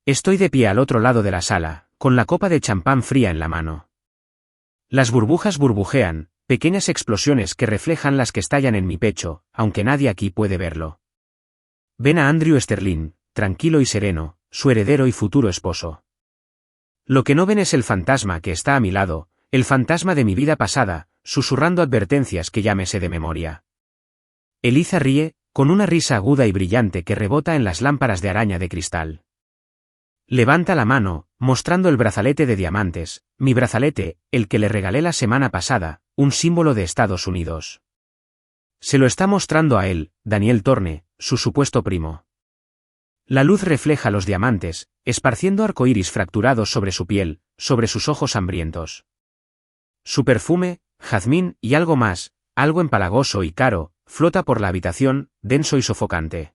Estoy de pie al otro lado de la sala, con la copa de champán fría en la mano. Las burbujas burbujean, pequeñas explosiones que reflejan las que estallan en mi pecho, aunque nadie aquí puede verlo. Ven a Andrew Sterling, tranquilo y sereno, su heredero y futuro esposo. Lo que no ven es el fantasma que está a mi lado, el fantasma de mi vida pasada, susurrando advertencias que ya me sé de memoria. Eliza ríe, con una risa aguda y brillante que rebota en las lámparas de araña de cristal. Levanta la mano, mostrando el brazalete de diamantes, mi brazalete, el que le regalé la semana pasada, un símbolo de Estados Unidos. Se lo está mostrando a él, Daniel Thorne, su supuesto primo. La luz refleja los diamantes, esparciendo arcoíris fracturados sobre su piel, sobre sus ojos hambrientos. Su perfume, jazmín y algo más, algo empalagoso y caro, flota por la habitación, denso y sofocante.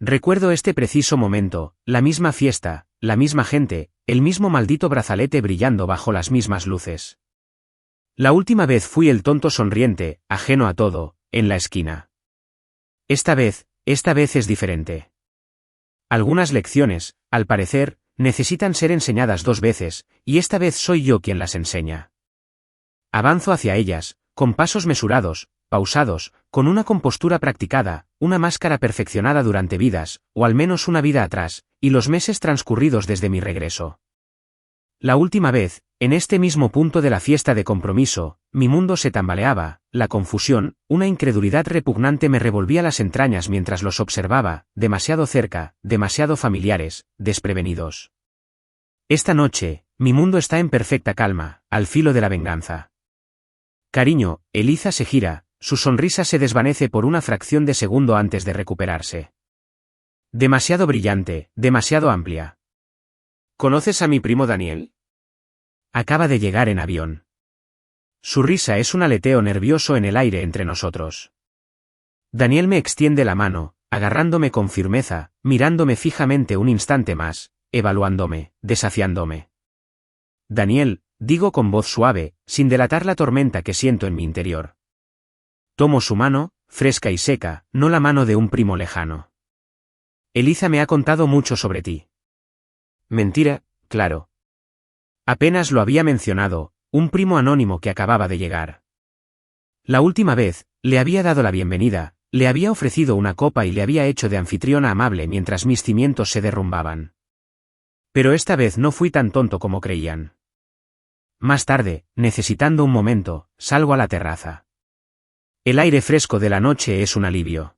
Recuerdo este preciso momento, la misma fiesta, la misma gente, el mismo maldito brazalete brillando bajo las mismas luces. La última vez fui el tonto sonriente, ajeno a todo, en la esquina. Esta vez es diferente. Algunas lecciones, al parecer, necesitan ser enseñadas 2 veces, y esta vez soy yo quien las enseña. Avanzo hacia ellas, con pasos mesurados, pausados, con una compostura practicada, una máscara perfeccionada durante vidas, o al menos una vida atrás, y los meses transcurridos desde mi regreso. La última vez, en este mismo punto de la fiesta de compromiso, mi mundo se tambaleaba, la confusión, una incredulidad repugnante me revolvía las entrañas mientras los observaba, demasiado cerca, demasiado familiares, desprevenidos. Esta noche, mi mundo está en perfecta calma, al filo de la venganza. Cariño, Eliza se gira, su sonrisa se desvanece por una fracción de segundo antes de recuperarse. Demasiado brillante, demasiado amplia. ¿Conoces a mi primo Daniel? Acaba de llegar en avión. Su risa es un aleteo nervioso en el aire entre nosotros. Daniel me extiende la mano, agarrándome con firmeza, mirándome fijamente un instante más, evaluándome, desafiándome. Daniel, digo con voz suave, sin delatar la tormenta que siento en mi interior. Tomo su mano, fresca y seca, no la mano de un primo lejano. Eliza me ha contado mucho sobre ti. Mentira, claro. Apenas lo había mencionado, un primo anónimo que acababa de llegar. La última vez, le había dado la bienvenida, le había ofrecido una copa y le había hecho de anfitriona amable mientras mis cimientos se derrumbaban. Pero esta vez no fui tan tonto como creían. Más tarde, necesitando un momento, salgo a la terraza. El aire fresco de la noche es un alivio.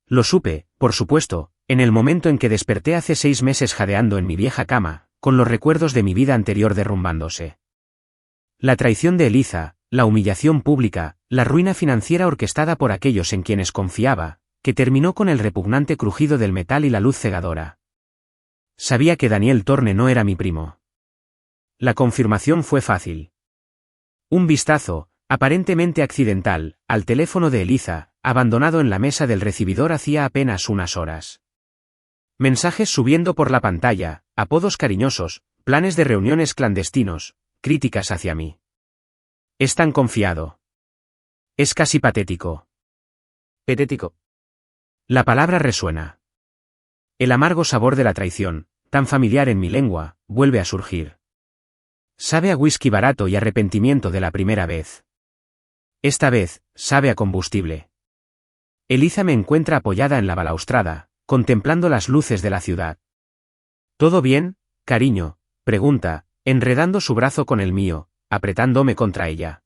Lo supe, por supuesto, en el momento en que desperté hace 6 meses jadeando en mi vieja cama, con los recuerdos de mi vida anterior derrumbándose. La traición de Eliza, la humillación pública, la ruina financiera orquestada por aquellos en quienes confiaba, que terminó con el repugnante crujido del metal y la luz cegadora. Sabía que Daniel Thorne no era mi primo. La confirmación fue fácil. Un vistazo, aparentemente accidental, al teléfono de Eliza, abandonado en la mesa del recibidor hacía apenas unas horas. Mensajes subiendo por la pantalla, apodos cariñosos, planes de reuniones clandestinos, críticas hacia mí. Es tan confiado. Es casi patético. Patético. La palabra resuena. El amargo sabor de la traición, tan familiar en mi lengua, vuelve a surgir. Sabe a whisky barato y arrepentimiento de la primera vez. Esta vez, sabe a combustible. Eliza me encuentra apoyada en la balaustrada, contemplando las luces de la ciudad. ¿Todo bien, cariño?, pregunta, enredando su brazo con el mío, apretándome contra ella.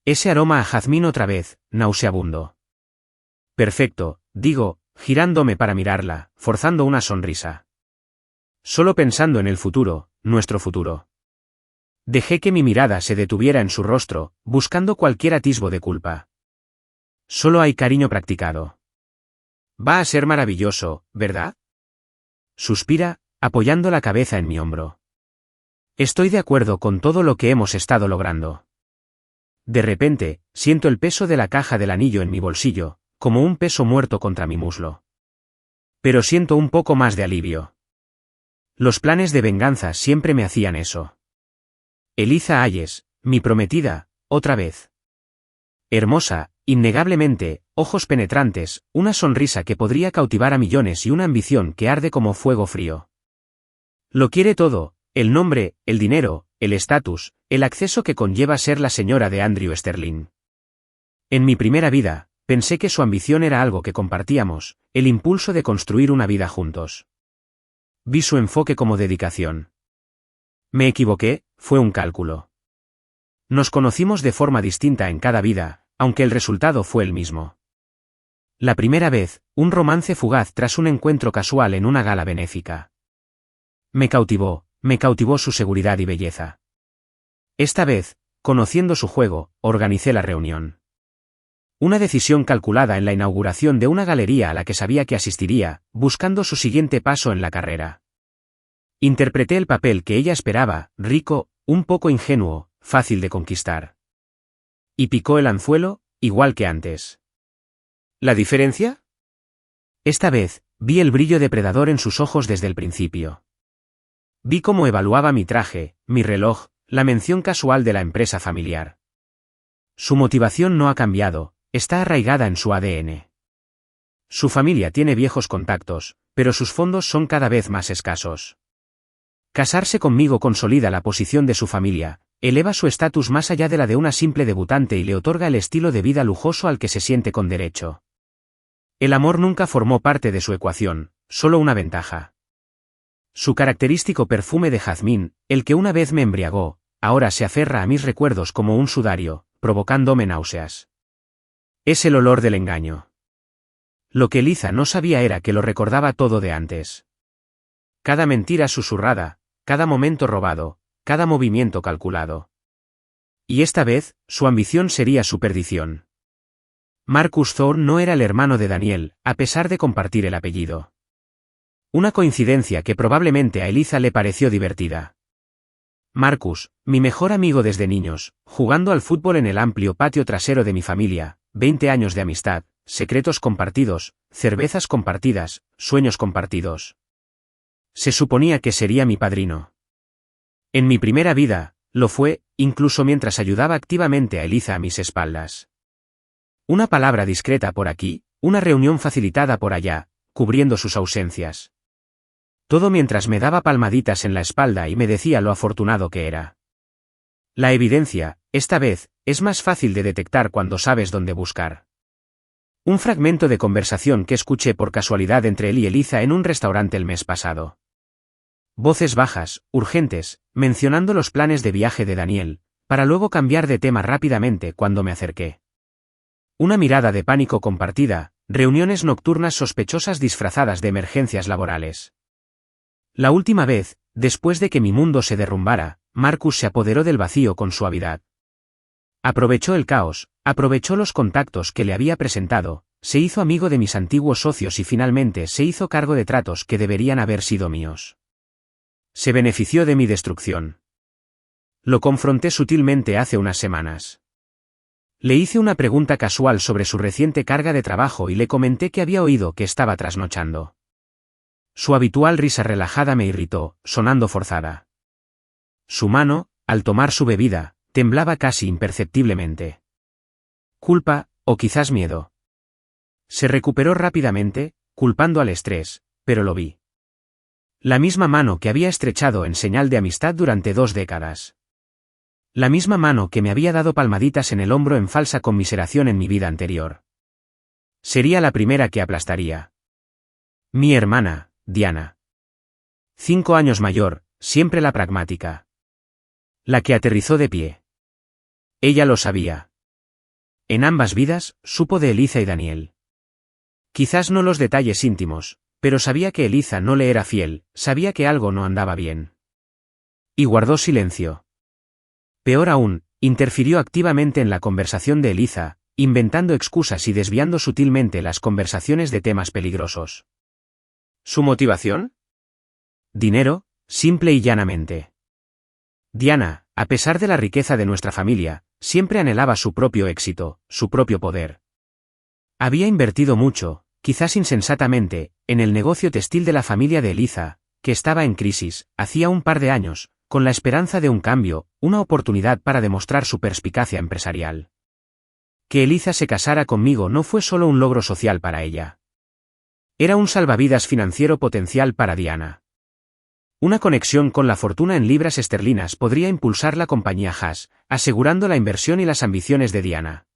Ese aroma a jazmín otra vez, nauseabundo. Perfecto, digo, girándome para mirarla, forzando una sonrisa. Solo pensando en el futuro, nuestro futuro. Dejé que mi mirada se detuviera en su rostro, buscando cualquier atisbo de culpa. Solo hay cariño practicado. Va a ser maravilloso, ¿verdad? Suspira, apoyando la cabeza en mi hombro. Estoy de acuerdo con todo lo que hemos estado logrando. De repente, siento el peso de la caja del anillo en mi bolsillo, como un peso muerto contra mi muslo. Pero siento un poco más de alivio. Los planes de venganza siempre me hacían eso. Eliza Hayes, mi prometida, otra vez. Hermosa, innegablemente, ojos penetrantes, una sonrisa que podría cautivar a millones y una ambición que arde como fuego frío. Lo quiere todo, el nombre, el dinero, el estatus, el acceso que conlleva ser la señora de Andrew Sterling. En mi primera vida, pensé que su ambición era algo que compartíamos, el impulso de construir una vida juntos. Vi su enfoque como dedicación. Me equivoqué, fue un cálculo. Nos conocimos de forma distinta en cada vida, aunque el resultado fue el mismo. La primera vez, un romance fugaz tras un encuentro casual en una gala benéfica. Me cautivó su seguridad y belleza. Esta vez, conociendo su juego, organicé la reunión. Una decisión calculada en la inauguración de una galería a la que sabía que asistiría, buscando su siguiente paso en la carrera. Interpreté el papel que ella esperaba, rico, un poco ingenuo, fácil de conquistar. Y picó el anzuelo, igual que antes. ¿La diferencia? Esta vez, vi el brillo depredador en sus ojos desde el principio. Vi cómo evaluaba mi traje, mi reloj, la mención casual de la empresa familiar. Su motivación no ha cambiado, está arraigada en su ADN. Su familia tiene viejos contactos, pero sus fondos son cada vez más escasos. Casarse conmigo consolida la posición de su familia, eleva su estatus más allá de la de una simple debutante y le otorga el estilo de vida lujoso al que se siente con derecho. El amor nunca formó parte de su ecuación, solo una ventaja. Su característico perfume de jazmín, el que una vez me embriagó, ahora se aferra a mis recuerdos como un sudario, provocándome náuseas. Es el olor del engaño. Lo que Eliza no sabía era que lo recordaba todo de antes. Cada mentira susurrada, cada momento robado, cada movimiento calculado. Y esta vez, su ambición sería su perdición. Marcus Thorne no era el hermano de Daniel, a pesar de compartir el apellido. Una coincidencia que probablemente a Eliza le pareció divertida. Marcus, mi mejor amigo desde niños, jugando al fútbol en el amplio patio trasero de mi familia, 20 años de amistad, secretos compartidos, cervezas compartidas, sueños compartidos. Se suponía que sería mi padrino. En mi primera vida, lo fue, incluso mientras ayudaba activamente a Eliza a mis espaldas. Una palabra discreta por aquí, una reunión facilitada por allá, cubriendo sus ausencias. Todo mientras me daba palmaditas en la espalda y me decía lo afortunado que era. La evidencia, esta vez, es más fácil de detectar cuando sabes dónde buscar. Un fragmento de conversación que escuché por casualidad entre él y Eliza en un restaurante el mes pasado. Voces bajas, urgentes, mencionando los planes de viaje de Daniel, para luego cambiar de tema rápidamente cuando me acerqué. Una mirada de pánico compartida, reuniones nocturnas sospechosas disfrazadas de emergencias laborales. La última vez, después de que mi mundo se derrumbara, Marcus se apoderó del vacío con suavidad. Aprovechó el caos, aprovechó los contactos que le había presentado, se hizo amigo de mis antiguos socios y finalmente se hizo cargo de tratos que deberían haber sido míos. Se benefició de mi destrucción. Lo confronté sutilmente hace unas semanas. Le hice una pregunta casual sobre su reciente carga de trabajo y le comenté que había oído que estaba trasnochando. Su habitual risa relajada me irritó, sonando forzada. Su mano, al tomar su bebida, temblaba casi imperceptiblemente. Culpa, o quizás miedo. Se recuperó rápidamente, culpando al estrés, pero lo vi. La misma mano que había estrechado en señal de amistad durante 2 décadas. La misma mano que me había dado palmaditas en el hombro en falsa conmiseración en mi vida anterior. Sería la primera que aplastaría. Mi hermana, Diana. 5 años mayor, siempre la pragmática. La que aterrizó de pie. Ella lo sabía. En ambas vidas, supo de Eliza y Daniel. Quizás no los detalles íntimos, pero sabía que Eliza no le era fiel, sabía que algo no andaba bien. Y guardó silencio. Peor aún, interfirió activamente en la conversación de Eliza, inventando excusas y desviando sutilmente las conversaciones de temas peligrosos. ¿Su motivación? Dinero, simple y llanamente. Diana, a pesar de la riqueza de nuestra familia, siempre anhelaba su propio éxito, su propio poder. Había invertido mucho, quizás insensatamente, en el negocio textil de la familia de Eliza, que estaba en crisis, hacía un par de años, con la esperanza de un cambio, una oportunidad para demostrar su perspicacia empresarial. Que Eliza se casara conmigo no fue solo un logro social para ella. Era un salvavidas financiero potencial para Diana. Una conexión con la fortuna en libras esterlinas podría impulsar la compañía Haas, asegurando la inversión y las ambiciones de Diana.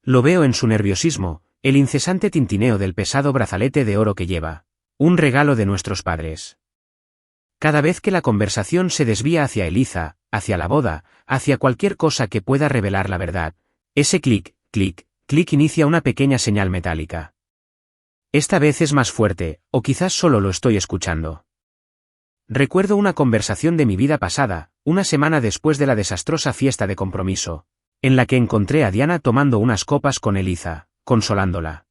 Lo veo en su nerviosismo, el incesante tintineo del pesado brazalete de oro que lleva, un regalo de nuestros padres. Cada vez que la conversación se desvía hacia Eliza, hacia la boda, hacia cualquier cosa que pueda revelar la verdad, ese clic, clic, clic inicia una pequeña señal metálica. Esta vez es más fuerte, o quizás solo lo estoy escuchando. Recuerdo una conversación de mi vida pasada, una semana después de la desastrosa fiesta de compromiso, en la que encontré a Diana tomando unas copas con Eliza, consolándola.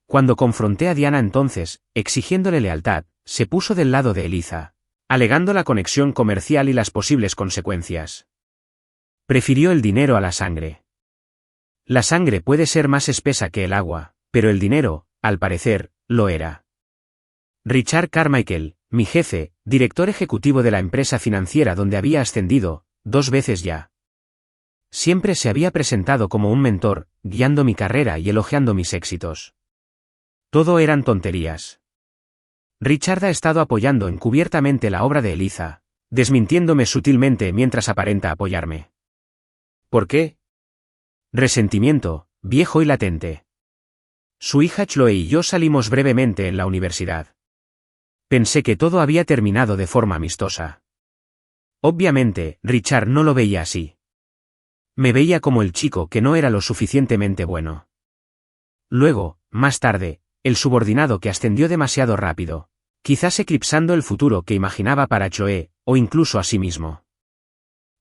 Cuando confronté a Diana entonces, exigiéndole lealtad, se puso del lado de Eliza, alegando la conexión comercial y las posibles consecuencias. Prefirió el dinero a la sangre. La sangre puede ser más espesa que el agua, pero el dinero, al parecer, lo era. Richard Carmichael, mi jefe, director ejecutivo de la empresa financiera donde había ascendido, 2 veces ya. Siempre se había presentado como un mentor, guiando mi carrera y elogiando mis éxitos. Todo eran tonterías. Richard ha estado apoyando encubiertamente la obra de Eliza, desmintiéndome sutilmente mientras aparenta apoyarme. ¿Por qué? Resentimiento, viejo y latente. Su hija Chloe y yo salimos brevemente en la universidad. Pensé que todo había terminado de forma amistosa. Obviamente, Richard no lo veía así. Me veía como el chico que no era lo suficientemente bueno. Luego, más tarde, el subordinado que ascendió demasiado rápido, quizás eclipsando el futuro que imaginaba para Chloe, o incluso a sí mismo.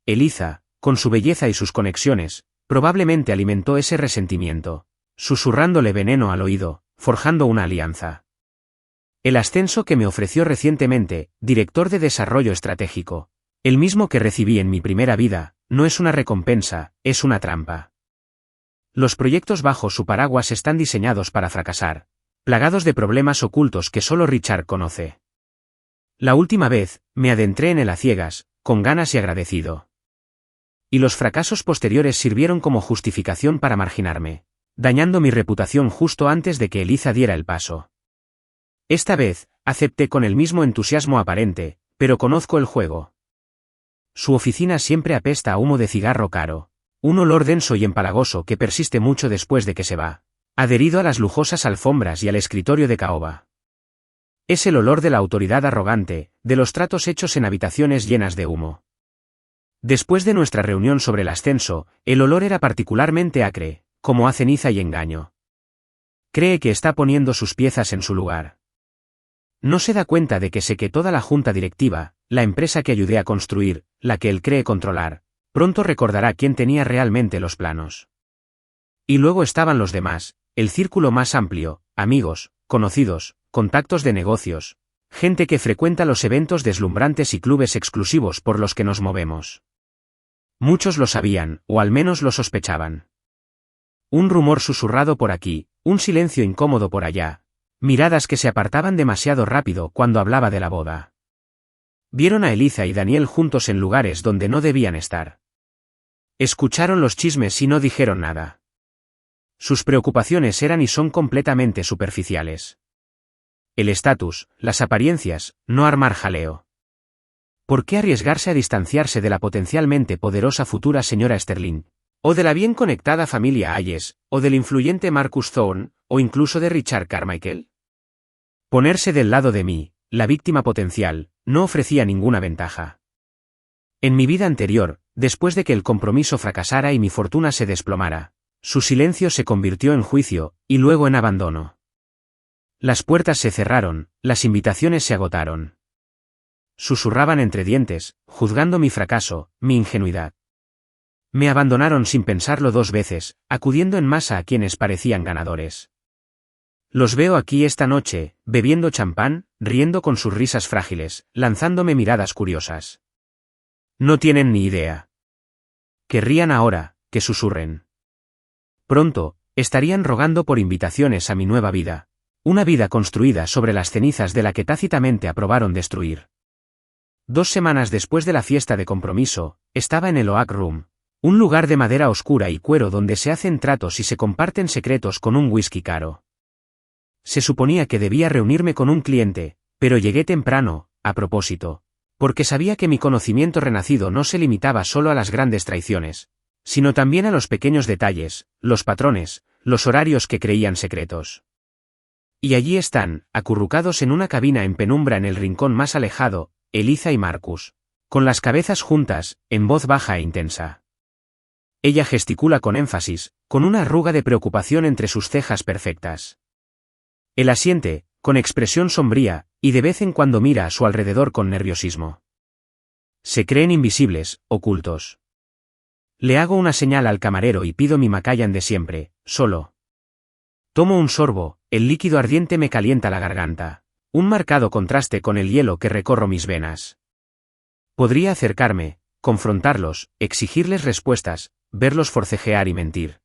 Eliza, con su belleza y sus conexiones, probablemente alimentó ese resentimiento, susurrándole veneno al oído, forjando una alianza. El ascenso que me ofreció recientemente, director de desarrollo estratégico, el mismo que recibí en mi primera vida, no es una recompensa, es una trampa. Los proyectos bajo su paraguas están diseñados para fracasar, plagados de problemas ocultos que solo Richard conoce. La última vez, me adentré en él a ciegas, con ganas y agradecido. Y los fracasos posteriores sirvieron como justificación para marginarme, dañando mi reputación justo antes de que Eliza diera el paso. Esta vez, acepté con el mismo entusiasmo aparente, pero conozco el juego. Su oficina siempre apesta a humo de cigarro caro, un olor denso y empalagoso que persiste mucho después de que se va, adherido a las lujosas alfombras y al escritorio de caoba. Es el olor de la autoridad arrogante, de los tratos hechos en habitaciones llenas de humo. Después de nuestra reunión sobre el ascenso, el olor era particularmente acre, como a ceniza y engaño. Cree que está poniendo sus piezas en su lugar. No se da cuenta de que sé que toda la junta directiva, la empresa que ayudé a construir, la que él cree controlar, pronto recordará quién tenía realmente los planos. Y luego estaban los demás, el círculo más amplio, amigos, conocidos, contactos de negocios, gente que frecuenta los eventos deslumbrantes y clubes exclusivos por los que nos movemos. Muchos lo sabían, o al menos lo sospechaban. Un rumor susurrado por aquí, un silencio incómodo por allá, miradas que se apartaban demasiado rápido cuando hablaba de la boda. Vieron a Eliza y Daniel juntos en lugares donde no debían estar. Escucharon los chismes y no dijeron nada. Sus preocupaciones eran y son completamente superficiales. El estatus, las apariencias, no armar jaleo. ¿Por qué arriesgarse a distanciarse de la potencialmente poderosa futura señora Sterling? O de la bien conectada familia Hayes, o del influyente Marcus Thorne, o incluso de Richard Carmichael. Ponerse del lado de mí, la víctima potencial, no ofrecía ninguna ventaja. En mi vida anterior, después de que el compromiso fracasara y mi fortuna se desplomara, su silencio se convirtió en juicio, y luego en abandono. Las puertas se cerraron, las invitaciones se agotaron. Susurraban entre dientes, juzgando mi fracaso, mi ingenuidad. Me abandonaron sin pensarlo 2 veces, acudiendo en masa a quienes parecían ganadores. Los veo aquí esta noche, bebiendo champán, riendo con sus risas frágiles, lanzándome miradas curiosas. No tienen ni idea. Que rían ahora, que susurren. Pronto, estarían rogando por invitaciones a mi nueva vida, una vida construida sobre las cenizas de la que tácitamente aprobaron destruir. 2 semanas después de la fiesta de compromiso, estaba en el Oak Room, un lugar de madera oscura y cuero donde se hacen tratos y se comparten secretos con un whisky caro. Se suponía que debía reunirme con un cliente, pero llegué temprano, a propósito, porque sabía que mi conocimiento renacido no se limitaba solo a las grandes traiciones, sino también a los pequeños detalles, los patrones, los horarios que creían secretos. Y allí están, acurrucados en una cabina en penumbra en el rincón más alejado, Eliza y Marcus, con las cabezas juntas, en voz baja e intensa. Ella gesticula con énfasis, con una arruga de preocupación entre sus cejas perfectas. Él asiente, con expresión sombría, y de vez en cuando mira a su alrededor con nerviosismo. Se creen invisibles, ocultos. Le hago una señal al camarero y pido mi Macallan de siempre, solo. Tomo un sorbo, el líquido ardiente me calienta la garganta, un marcado contraste con el hielo que recorro mis venas. Podría acercarme, confrontarlos, exigirles respuestas, verlos forcejear y mentir.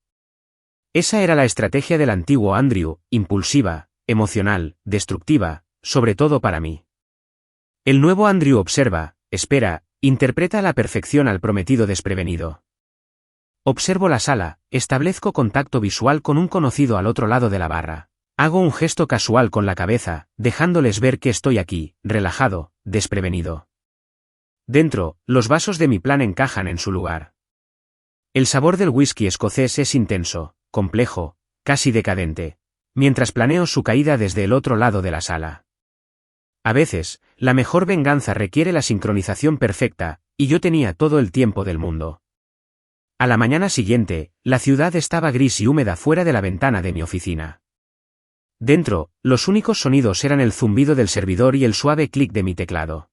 Esa era la estrategia del antiguo Andrew, impulsiva, emocional, destructiva, sobre todo para mí. El nuevo Andrew observa, espera, interpreta a la perfección al prometido desprevenido. Observo la sala, establezco contacto visual con un conocido al otro lado de la barra. Hago un gesto casual con la cabeza, dejándoles ver que estoy aquí, relajado, desprevenido. Dentro, los vasos de mi plan encajan en su lugar. El sabor del whisky escocés es intenso, complejo, casi decadente, mientras planeo su caída desde el otro lado de la sala. A veces, la mejor venganza requiere la sincronización perfecta, y yo tenía todo el tiempo del mundo. A la mañana siguiente, la ciudad estaba gris y húmeda fuera de la ventana de mi oficina. Dentro, los únicos sonidos eran el zumbido del servidor y el suave clic de mi teclado.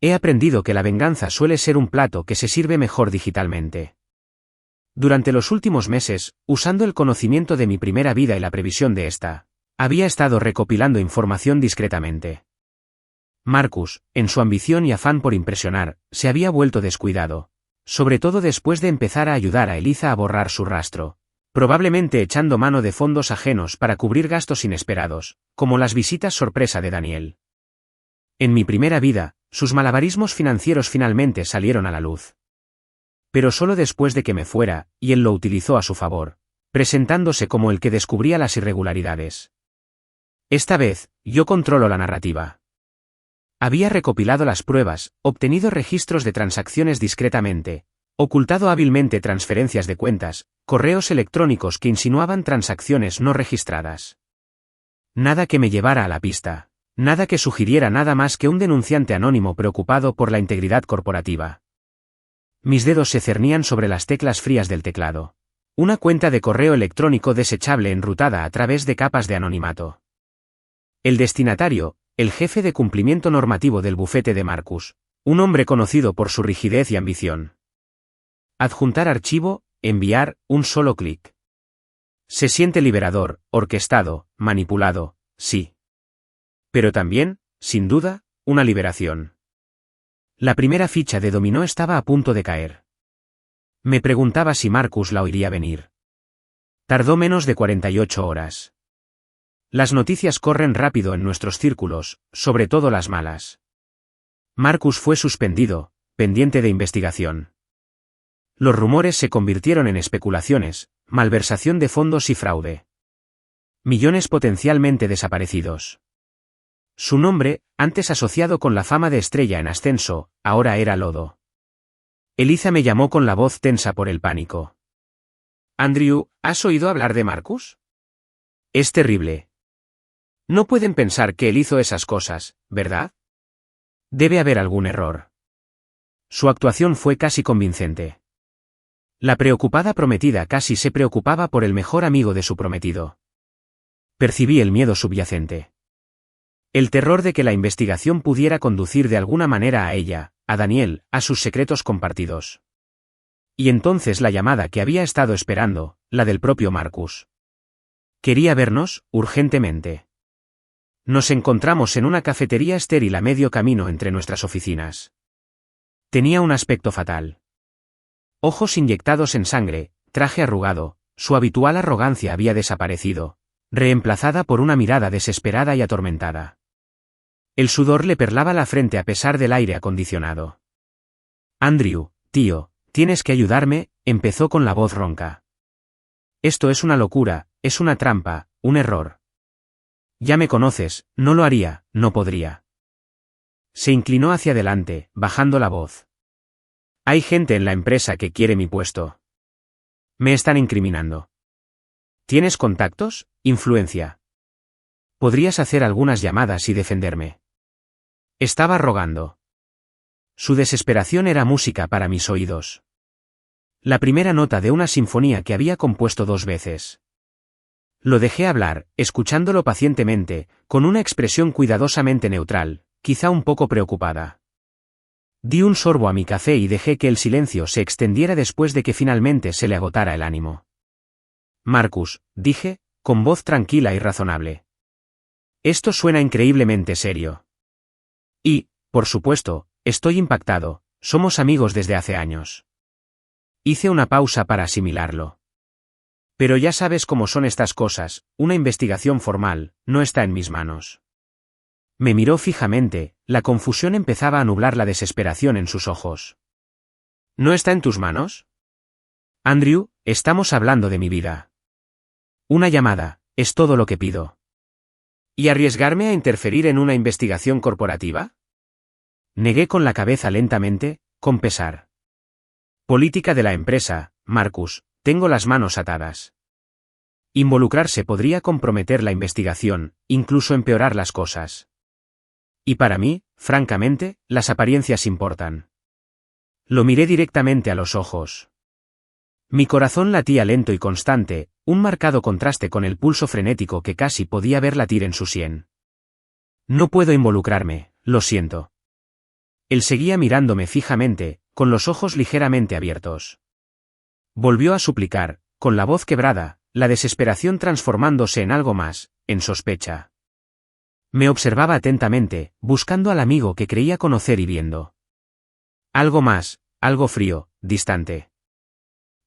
He aprendido que la venganza suele ser un plato que se sirve mejor digitalmente. Durante los últimos meses, usando el conocimiento de mi primera vida y la previsión de esta, había estado recopilando información discretamente. Marcus, en su ambición y afán por impresionar, se había vuelto descuidado, sobre todo después de empezar a ayudar a Eliza a borrar su rastro, probablemente echando mano de fondos ajenos para cubrir gastos inesperados, como las visitas sorpresa de Daniel. En mi primera vida, sus malabarismos financieros finalmente salieron a la luz. Pero solo después de que me fuera, y él lo utilizó a su favor, presentándose como el que descubría las irregularidades. Esta vez, yo controlo la narrativa. Había recopilado las pruebas, obtenido registros de transacciones discretamente, ocultado hábilmente transferencias de cuentas, correos electrónicos que insinuaban transacciones no registradas. Nada que me llevara a la pista, nada que sugiriera nada más que un denunciante anónimo preocupado por la integridad corporativa. Mis dedos se cernían sobre las teclas frías del teclado. Una cuenta de correo electrónico desechable enrutada a través de capas de anonimato. El destinatario, el jefe de cumplimiento normativo del bufete de Marcus, un hombre conocido por su rigidez y ambición. Adjuntar archivo, enviar, un solo clic. Se siente liberador, orquestado, manipulado, sí. Pero también, sin duda, una liberación. La primera ficha de dominó estaba a punto de caer. Me preguntaba si Marcus la oiría venir. Tardó menos de 48 horas. Las noticias corren rápido en nuestros círculos, sobre todo las malas. Marcus fue suspendido, pendiente de investigación. Los rumores se convirtieron en especulaciones, malversación de fondos y fraude. Millones potencialmente desaparecidos. Su nombre, antes asociado con la fama de estrella en ascenso, ahora era lodo. Eliza me llamó con la voz tensa por el pánico. Andrew, ¿has oído hablar de Marcus? Es terrible. No pueden pensar que él hizo esas cosas, ¿verdad? Debe haber algún error. Su actuación fue casi convincente. La preocupada prometida casi se preocupaba por el mejor amigo de su prometido. Percibí el miedo subyacente. El terror de que la investigación pudiera conducir de alguna manera a ella, a Daniel, a sus secretos compartidos. Y entonces la llamada que había estado esperando, la del propio Marcus. Quería vernos, urgentemente. Nos encontramos en una cafetería estéril a medio camino entre nuestras oficinas. Tenía un aspecto fatal. Ojos inyectados en sangre, traje arrugado, su habitual arrogancia había desaparecido, reemplazada por una mirada desesperada y atormentada. El sudor le perlaba la frente a pesar del aire acondicionado. Andrew, tío, tienes que ayudarme, empezó con la voz ronca. Esto es una locura, es una trampa, un error. Ya me conoces, no lo haría, no podría. Se inclinó hacia adelante, bajando la voz. Hay gente en la empresa que quiere mi puesto. Me están incriminando. ¿Tienes contactos? Influencia. Podrías hacer algunas llamadas y defenderme. Estaba rogando. Su desesperación era música para mis oídos. La primera nota de una sinfonía que había compuesto 2 veces. Lo dejé hablar, escuchándolo pacientemente, con una expresión cuidadosamente neutral, quizá un poco preocupada. Di un sorbo a mi café y dejé que el silencio se extendiera después de que finalmente se le agotara el ánimo. Marcus, dije, con voz tranquila y razonable. Esto suena increíblemente serio. Y, por supuesto, estoy impactado, somos amigos desde hace años. Hice una pausa para asimilarlo. Pero ya sabes cómo son estas cosas, una investigación formal, no está en mis manos. Me miró fijamente, la confusión empezaba a nublar la desesperación en sus ojos. ¿No está en tus manos? Andrew, estamos hablando de mi vida. Una llamada, es todo lo que pido. ¿Y arriesgarme a interferir en una investigación corporativa? Negué con la cabeza lentamente, con pesar. Política de la empresa, Marcus, tengo las manos atadas. Involucrarse podría comprometer la investigación, incluso empeorar las cosas. Y para mí, francamente, las apariencias importan. Lo miré directamente a los ojos. Mi corazón latía lento y constante, un marcado contraste con el pulso frenético que casi podía ver latir en su sien. No puedo involucrarme, lo siento. Él seguía mirándome fijamente, con los ojos ligeramente abiertos. Volvió a suplicar, con la voz quebrada, la desesperación transformándose en algo más, en sospecha. Me observaba atentamente, buscando al amigo que creía conocer y viendo. Algo más, algo frío, distante.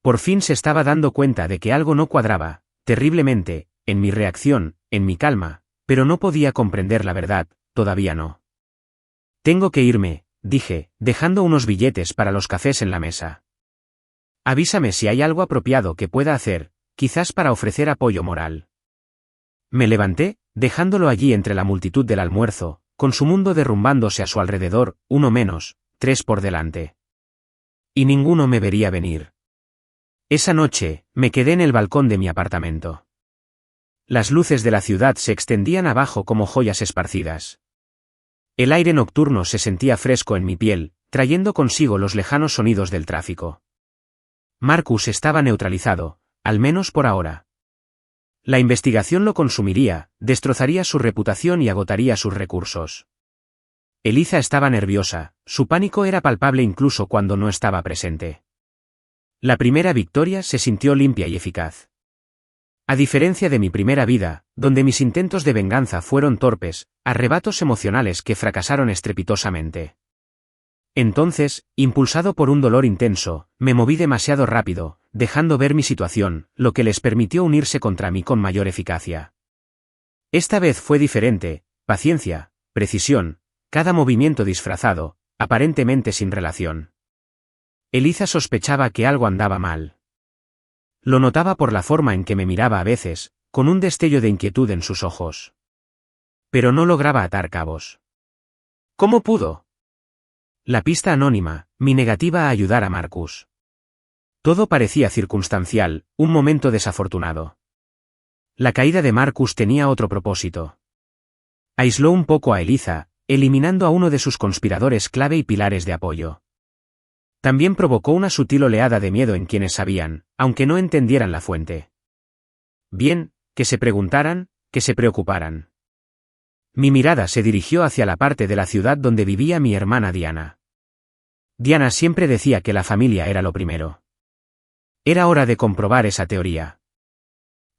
Por fin se estaba dando cuenta de que algo no cuadraba, terriblemente, en mi reacción, en mi calma, pero no podía comprender la verdad, todavía no. Tengo que irme, dije, dejando unos billetes para los cafés en la mesa. Avísame si hay algo apropiado que pueda hacer, quizás para ofrecer apoyo moral. Me levanté, dejándolo allí entre la multitud del almuerzo, con su mundo derrumbándose a su alrededor, uno menos, 3 por delante. Y ninguno me vería venir. Esa noche, me quedé en el balcón de mi apartamento. Las luces de la ciudad se extendían abajo como joyas esparcidas. El aire nocturno se sentía fresco en mi piel, trayendo consigo los lejanos sonidos del tráfico. Marcus estaba neutralizado, al menos por ahora. La investigación lo consumiría, destrozaría su reputación y agotaría sus recursos. Eliza estaba nerviosa, su pánico era palpable incluso cuando no estaba presente. La primera victoria se sintió limpia y eficaz. A diferencia de mi primera vida, donde mis intentos de venganza fueron torpes, arrebatos emocionales que fracasaron estrepitosamente. Entonces, impulsado por un dolor intenso, me moví demasiado rápido, dejando ver mi situación, lo que les permitió unirse contra mí con mayor eficacia. Esta vez fue diferente, paciencia, precisión, cada movimiento disfrazado, aparentemente sin relación. Eliza sospechaba que algo andaba mal. Lo notaba por la forma en que me miraba a veces, con un destello de inquietud en sus ojos. Pero no lograba atar cabos. ¿Cómo pudo? La pista anónima, mi negativa a ayudar a Marcus. Todo parecía circunstancial, un momento desafortunado. La caída de Marcus tenía otro propósito. Aisló un poco a Eliza, eliminando a uno de sus conspiradores clave y pilares de apoyo. También provocó una sutil oleada de miedo en quienes sabían, aunque no entendieran la fuente. Bien, que se preguntaran, que se preocuparan. Mi mirada se dirigió hacia la parte de la ciudad donde vivía mi hermana Diana. Diana siempre decía que la familia era lo primero. Era hora de comprobar esa teoría.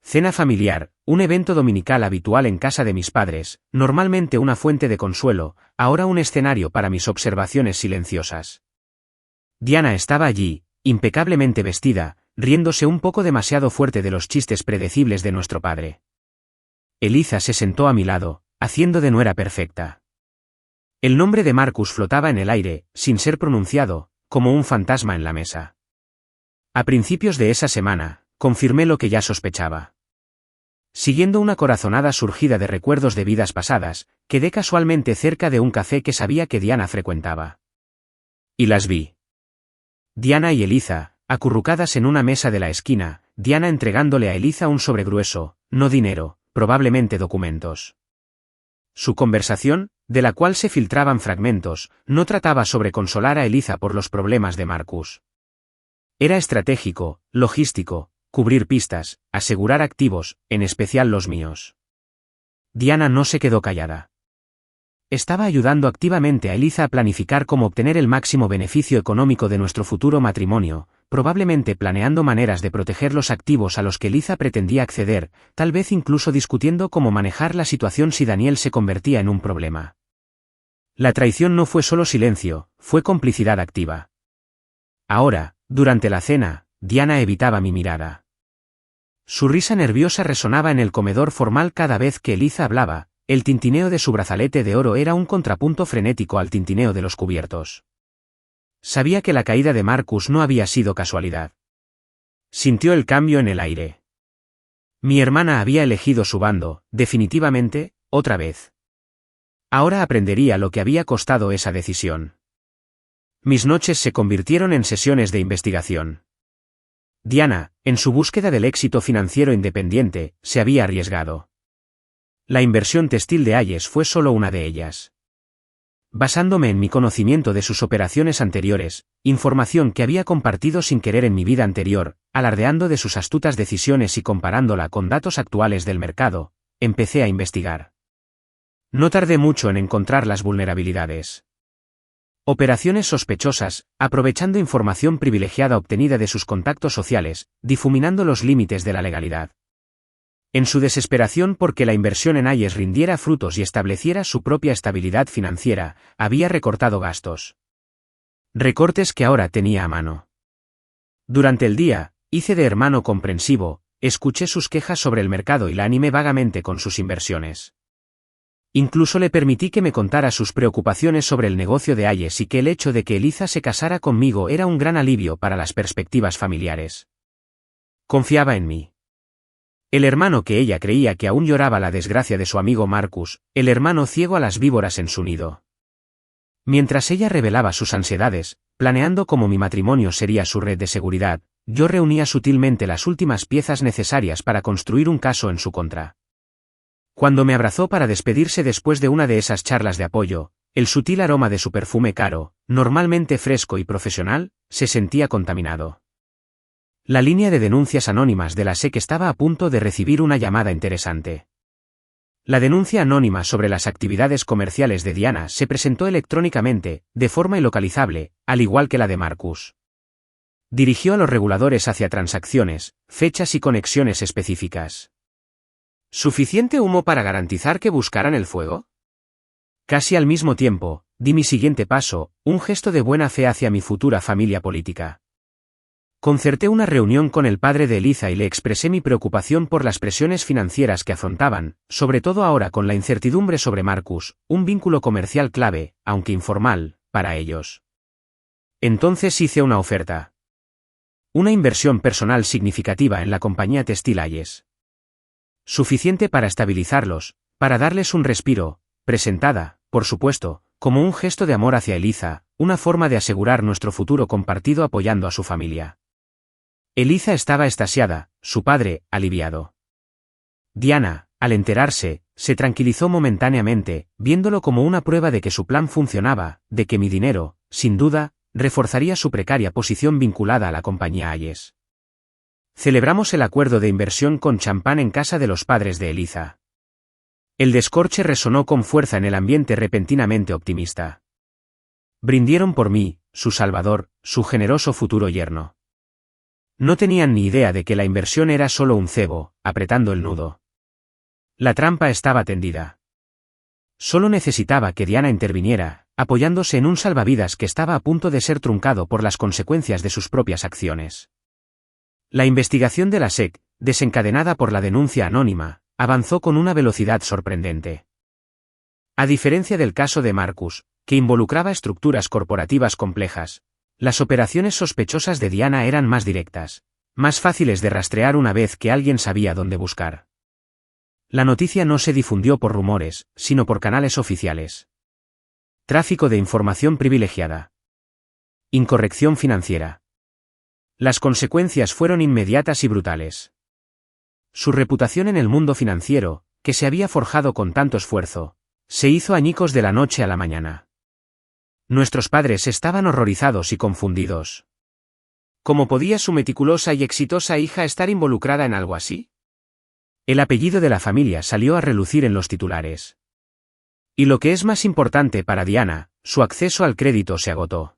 Cena familiar, un evento dominical habitual en casa de mis padres, normalmente una fuente de consuelo, ahora un escenario para mis observaciones silenciosas. Diana estaba allí, impecablemente vestida, riéndose un poco demasiado fuerte de los chistes predecibles de nuestro padre. Eliza se sentó a mi lado, haciendo de nuera perfecta. El nombre de Marcus flotaba en el aire, sin ser pronunciado, como un fantasma en la mesa. A principios de esa semana, confirmé lo que ya sospechaba. Siguiendo una corazonada surgida de recuerdos de vidas pasadas, quedé casualmente cerca de un café que sabía que Diana frecuentaba. Y las vi. Diana y Eliza, acurrucadas en una mesa de la esquina, Diana entregándole a Eliza un sobre grueso, no dinero, probablemente documentos. Su conversación, de la cual se filtraban fragmentos, no trataba sobre consolar a Eliza por los problemas de Marcus. Era estratégico, logístico, cubrir pistas, asegurar activos, en especial los míos. Diana no se quedó callada. Estaba ayudando activamente a Eliza a planificar cómo obtener el máximo beneficio económico de nuestro futuro matrimonio, probablemente planeando maneras de proteger los activos a los que Eliza pretendía acceder, tal vez incluso discutiendo cómo manejar la situación si Daniel se convertía en un problema. La traición no fue solo silencio, fue complicidad activa. Ahora, durante la cena, Diana evitaba mi mirada. Su risa nerviosa resonaba en el comedor formal cada vez que Eliza hablaba. El tintineo de su brazalete de oro era un contrapunto frenético al tintineo de los cubiertos. Sabía que la caída de Marcus no había sido casualidad. Sintió el cambio en el aire. Mi hermana había elegido su bando, definitivamente, otra vez. Ahora aprendería lo que había costado esa decisión. Mis noches se convirtieron en sesiones de investigación. Diana, en su búsqueda del éxito financiero independiente, se había arriesgado. La inversión textil de Hayes fue solo una de ellas. Basándome en mi conocimiento de sus operaciones anteriores, información que había compartido sin querer en mi vida anterior, alardeando de sus astutas decisiones y comparándola con datos actuales del mercado, empecé a investigar. No tardé mucho en encontrar las vulnerabilidades. Operaciones sospechosas, aprovechando información privilegiada obtenida de sus contactos sociales, difuminando los límites de la legalidad. En su desesperación porque la inversión en Hayes rindiera frutos y estableciera su propia estabilidad financiera, había recortado gastos. Recortes que ahora tenía a mano. Durante el día, hice de hermano comprensivo, escuché sus quejas sobre el mercado y la animé vagamente con sus inversiones. Incluso le permití que me contara sus preocupaciones sobre el negocio de Hayes y que el hecho de que Eliza se casara conmigo era un gran alivio para las perspectivas familiares. Confiaba en mí. El hermano que ella creía que aún lloraba la desgracia de su amigo Marcus, el hermano ciego a las víboras en su nido. Mientras ella revelaba sus ansiedades, planeando cómo mi matrimonio sería su red de seguridad, yo reunía sutilmente las últimas piezas necesarias para construir un caso en su contra. Cuando me abrazó para despedirse después de una de esas charlas de apoyo, el sutil aroma de su perfume caro, normalmente fresco y profesional, se sentía contaminado. La línea de denuncias anónimas de la SEC estaba a punto de recibir una llamada interesante. La denuncia anónima sobre las actividades comerciales de Diana se presentó electrónicamente, de forma ilocalizable, al igual que la de Marcus. Dirigió a los reguladores hacia transacciones, fechas y conexiones específicas. ¿Suficiente humo para garantizar que buscaran el fuego? Casi al mismo tiempo, di mi siguiente paso, un gesto de buena fe hacia mi futura familia política. Concerté una reunión con el padre de Eliza y le expresé mi preocupación por las presiones financieras que afrontaban, sobre todo ahora con la incertidumbre sobre Marcus, un vínculo comercial clave, aunque informal, para ellos. Entonces hice una oferta. Una inversión personal significativa en la compañía textil Hayes. Suficiente para estabilizarlos, para darles un respiro, presentada, por supuesto, como un gesto de amor hacia Eliza, una forma de asegurar nuestro futuro compartido apoyando a su familia. Eliza estaba extasiada, su padre, aliviado. Diana, al enterarse, se tranquilizó momentáneamente, viéndolo como una prueba de que su plan funcionaba, de que mi dinero, sin duda, reforzaría su precaria posición vinculada a la compañía Hayes. Celebramos el acuerdo de inversión con champán en casa de los padres de Eliza. El descorche resonó con fuerza en el ambiente repentinamente optimista. Brindieron por mí, su salvador, su generoso futuro yerno. No tenían ni idea de que la inversión era solo un cebo, apretando el nudo. La trampa estaba tendida. Solo necesitaba que Diana interviniera, apoyándose en un salvavidas que estaba a punto de ser truncado por las consecuencias de sus propias acciones. La investigación de la SEC, desencadenada por la denuncia anónima, avanzó con una velocidad sorprendente. A diferencia del caso de Marcus, que involucraba estructuras corporativas complejas, las operaciones sospechosas de Diana eran más directas, más fáciles de rastrear una vez que alguien sabía dónde buscar. La noticia no se difundió por rumores, sino por canales oficiales. Tráfico de información privilegiada. Incorrección financiera. Las consecuencias fueron inmediatas y brutales. Su reputación en el mundo financiero, que se había forjado con tanto esfuerzo, se hizo añicos de la noche a la mañana. Nuestros padres estaban horrorizados y confundidos. ¿Cómo podía su meticulosa y exitosa hija estar involucrada en algo así? El apellido de la familia salió a relucir en los titulares. Y lo que es más importante para Diana, su acceso al crédito se agotó.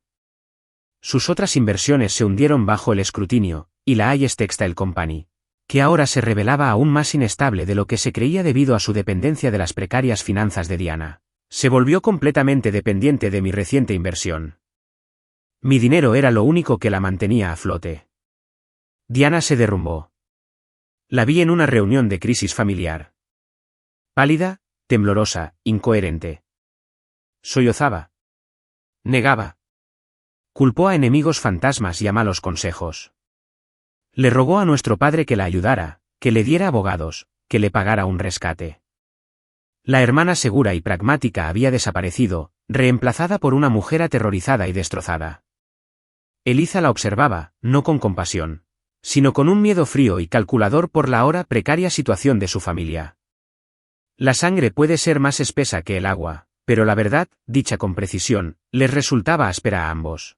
Sus otras inversiones se hundieron bajo el escrutinio, y la Hayes Textile Company, que ahora se revelaba aún más inestable de lo que se creía debido a su dependencia de las precarias finanzas de Diana, se volvió completamente dependiente de mi reciente inversión. Mi dinero era lo único que la mantenía a flote. Diana se derrumbó. La vi en una reunión de crisis familiar. Pálida, temblorosa, incoherente. Sollozaba. Negaba. Culpó a enemigos fantasmas y a malos consejos. Le rogó a nuestro padre que la ayudara, que le diera abogados, que le pagara un rescate. La hermana segura y pragmática había desaparecido, reemplazada por una mujer aterrorizada y destrozada. Eliza la observaba, no con compasión, sino con un miedo frío y calculador por la ahora precaria situación de su familia. La sangre puede ser más espesa que el agua, pero la verdad, dicha con precisión, les resultaba áspera a ambos.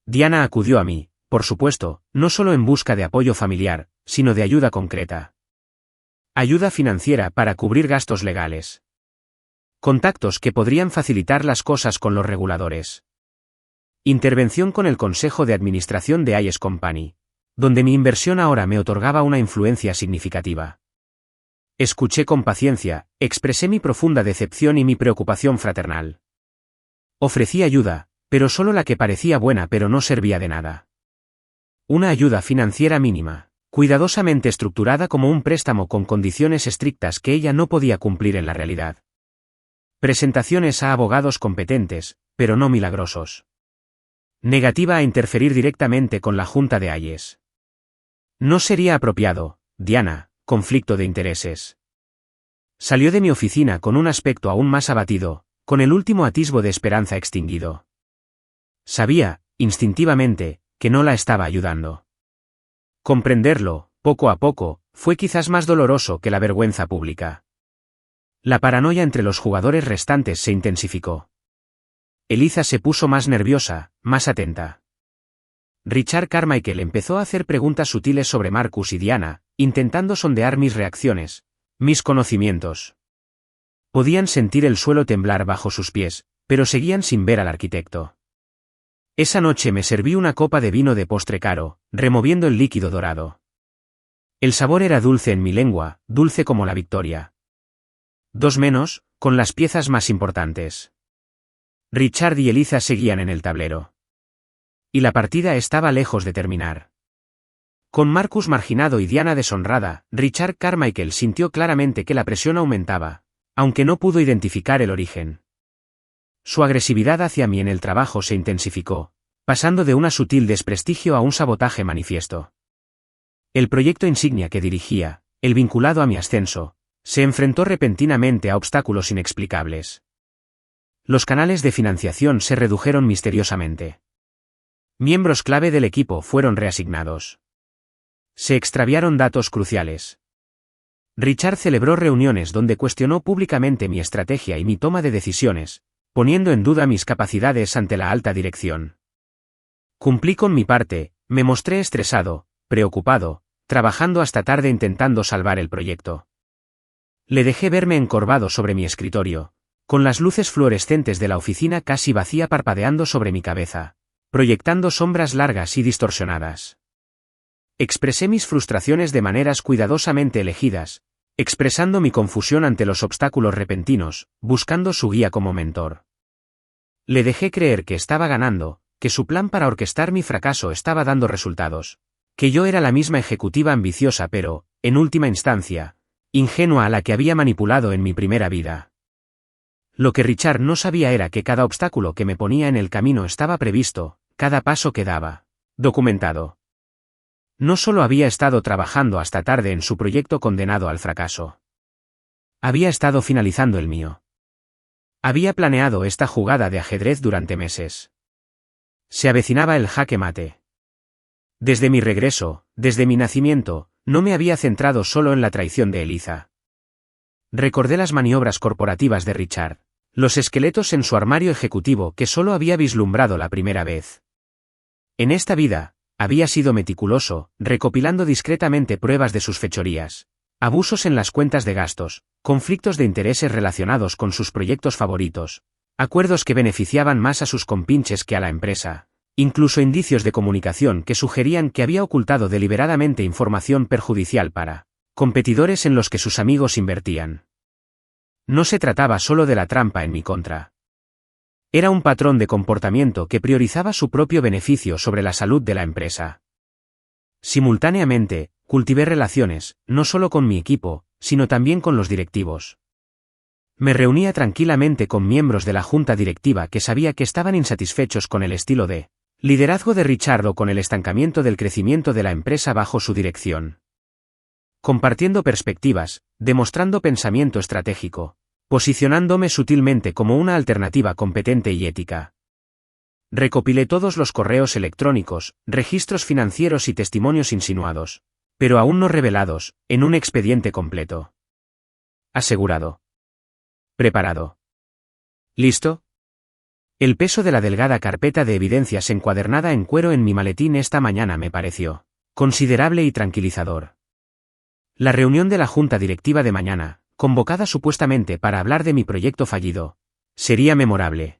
Diana acudió a mí, por supuesto, no solo en busca de apoyo familiar, sino de ayuda concreta. Ayuda financiera para cubrir gastos legales. Contactos que podrían facilitar las cosas con los reguladores. Intervención con el Consejo de Administración de Hayes Company, donde mi inversión ahora me otorgaba una influencia significativa. Escuché con paciencia, expresé mi profunda decepción y mi preocupación fraternal. Ofrecí ayuda, pero solo la que parecía buena pero no servía de nada. Una ayuda financiera mínima, cuidadosamente estructurada como un préstamo con condiciones estrictas que ella no podía cumplir en la realidad. Presentaciones a abogados competentes, pero no milagrosos. Negativa a interferir directamente con la Junta de Hayes. No sería apropiado, Diana, conflicto de intereses. Salió de mi oficina con un aspecto aún más abatido, con el último atisbo de esperanza extinguido. Sabía, instintivamente, que no la estaba ayudando. Comprenderlo, poco a poco, fue quizás más doloroso que la vergüenza pública. La paranoia entre los jugadores restantes se intensificó. Eliza se puso más nerviosa, más atenta. Richard Carmichael empezó a hacer preguntas sutiles sobre Marcus y Diana, intentando sondear mis reacciones, mis conocimientos. Podían sentir el suelo temblar bajo sus pies, pero seguían sin ver al arquitecto. Esa noche me serví una copa de vino de postre caro, removiendo el líquido dorado. El sabor era dulce en mi lengua, dulce como la victoria. Dos menos, con las piezas más importantes. Richard y Eliza seguían en el tablero. Y la partida estaba lejos de terminar. Con Marcus marginado y Diana deshonrada, Richard Carmichael sintió claramente que la presión aumentaba, aunque no pudo identificar el origen. Su agresividad hacia mí en el trabajo se intensificó, pasando de un sutil desprestigio a un sabotaje manifiesto. El proyecto insignia que dirigía, el vinculado a mi ascenso, se enfrentó repentinamente a obstáculos inexplicables. Los canales de financiación se redujeron misteriosamente. Miembros clave del equipo fueron reasignados. Se extraviaron datos cruciales. Richard celebró reuniones donde cuestionó públicamente mi estrategia y mi toma de decisiones, poniendo en duda mis capacidades ante la alta dirección. Cumplí con mi parte, me mostré estresado, preocupado, trabajando hasta tarde intentando salvar el proyecto. Le dejé verme encorvado sobre mi escritorio, con las luces fluorescentes de la oficina casi vacía parpadeando sobre mi cabeza, proyectando sombras largas y distorsionadas. Expresé mis frustraciones de maneras cuidadosamente elegidas, expresando mi confusión ante los obstáculos repentinos, buscando su guía como mentor. Le dejé creer que estaba ganando, que su plan para orquestar mi fracaso estaba dando resultados, que yo era la misma ejecutiva ambiciosa pero, en última instancia, ingenua a la que había manipulado en mi primera vida. Lo que Richard no sabía era que cada obstáculo que me ponía en el camino estaba previsto, cada paso que daba, documentado. No solo había estado trabajando hasta tarde en su proyecto condenado al fracaso. había estado finalizando el mío. Había planeado esta jugada de ajedrez durante meses. Se avecinaba el jaque mate. Desde mi regreso, desde mi nacimiento, no me había centrado solo en la traición de Eliza. Recordé las maniobras corporativas de Richard, los esqueletos en su armario ejecutivo que solo había vislumbrado la primera vez. En esta vida, había sido meticuloso, recopilando discretamente pruebas de sus fechorías, abusos en las cuentas de gastos, conflictos de intereses relacionados con sus proyectos favoritos, acuerdos que beneficiaban más a sus compinches que a la empresa, incluso indicios de comunicación que sugerían que había ocultado deliberadamente información perjudicial para competidores en los que sus amigos invertían. No se trataba solo de la trampa en mi contra. Era un patrón de comportamiento que priorizaba su propio beneficio sobre la salud de la empresa. Simultáneamente, cultivé relaciones, no solo con mi equipo, sino también con los directivos. Me reunía tranquilamente con miembros de la junta directiva que sabía que estaban insatisfechos con el estilo de liderazgo de Richard o con el estancamiento del crecimiento de la empresa bajo su dirección. Compartiendo perspectivas, demostrando pensamiento estratégico, posicionándome sutilmente como una alternativa competente y ética. Recopilé todos los correos electrónicos, registros financieros y testimonios insinuados, pero aún no revelados, en un expediente completo. Asegurado. Preparado. ¿Listo? El peso de la delgada carpeta de evidencias encuadernada en cuero en mi maletín esta mañana me pareció considerable y tranquilizador. La reunión de la junta directiva de mañana, convocada supuestamente para hablar de mi proyecto fallido, sería memorable.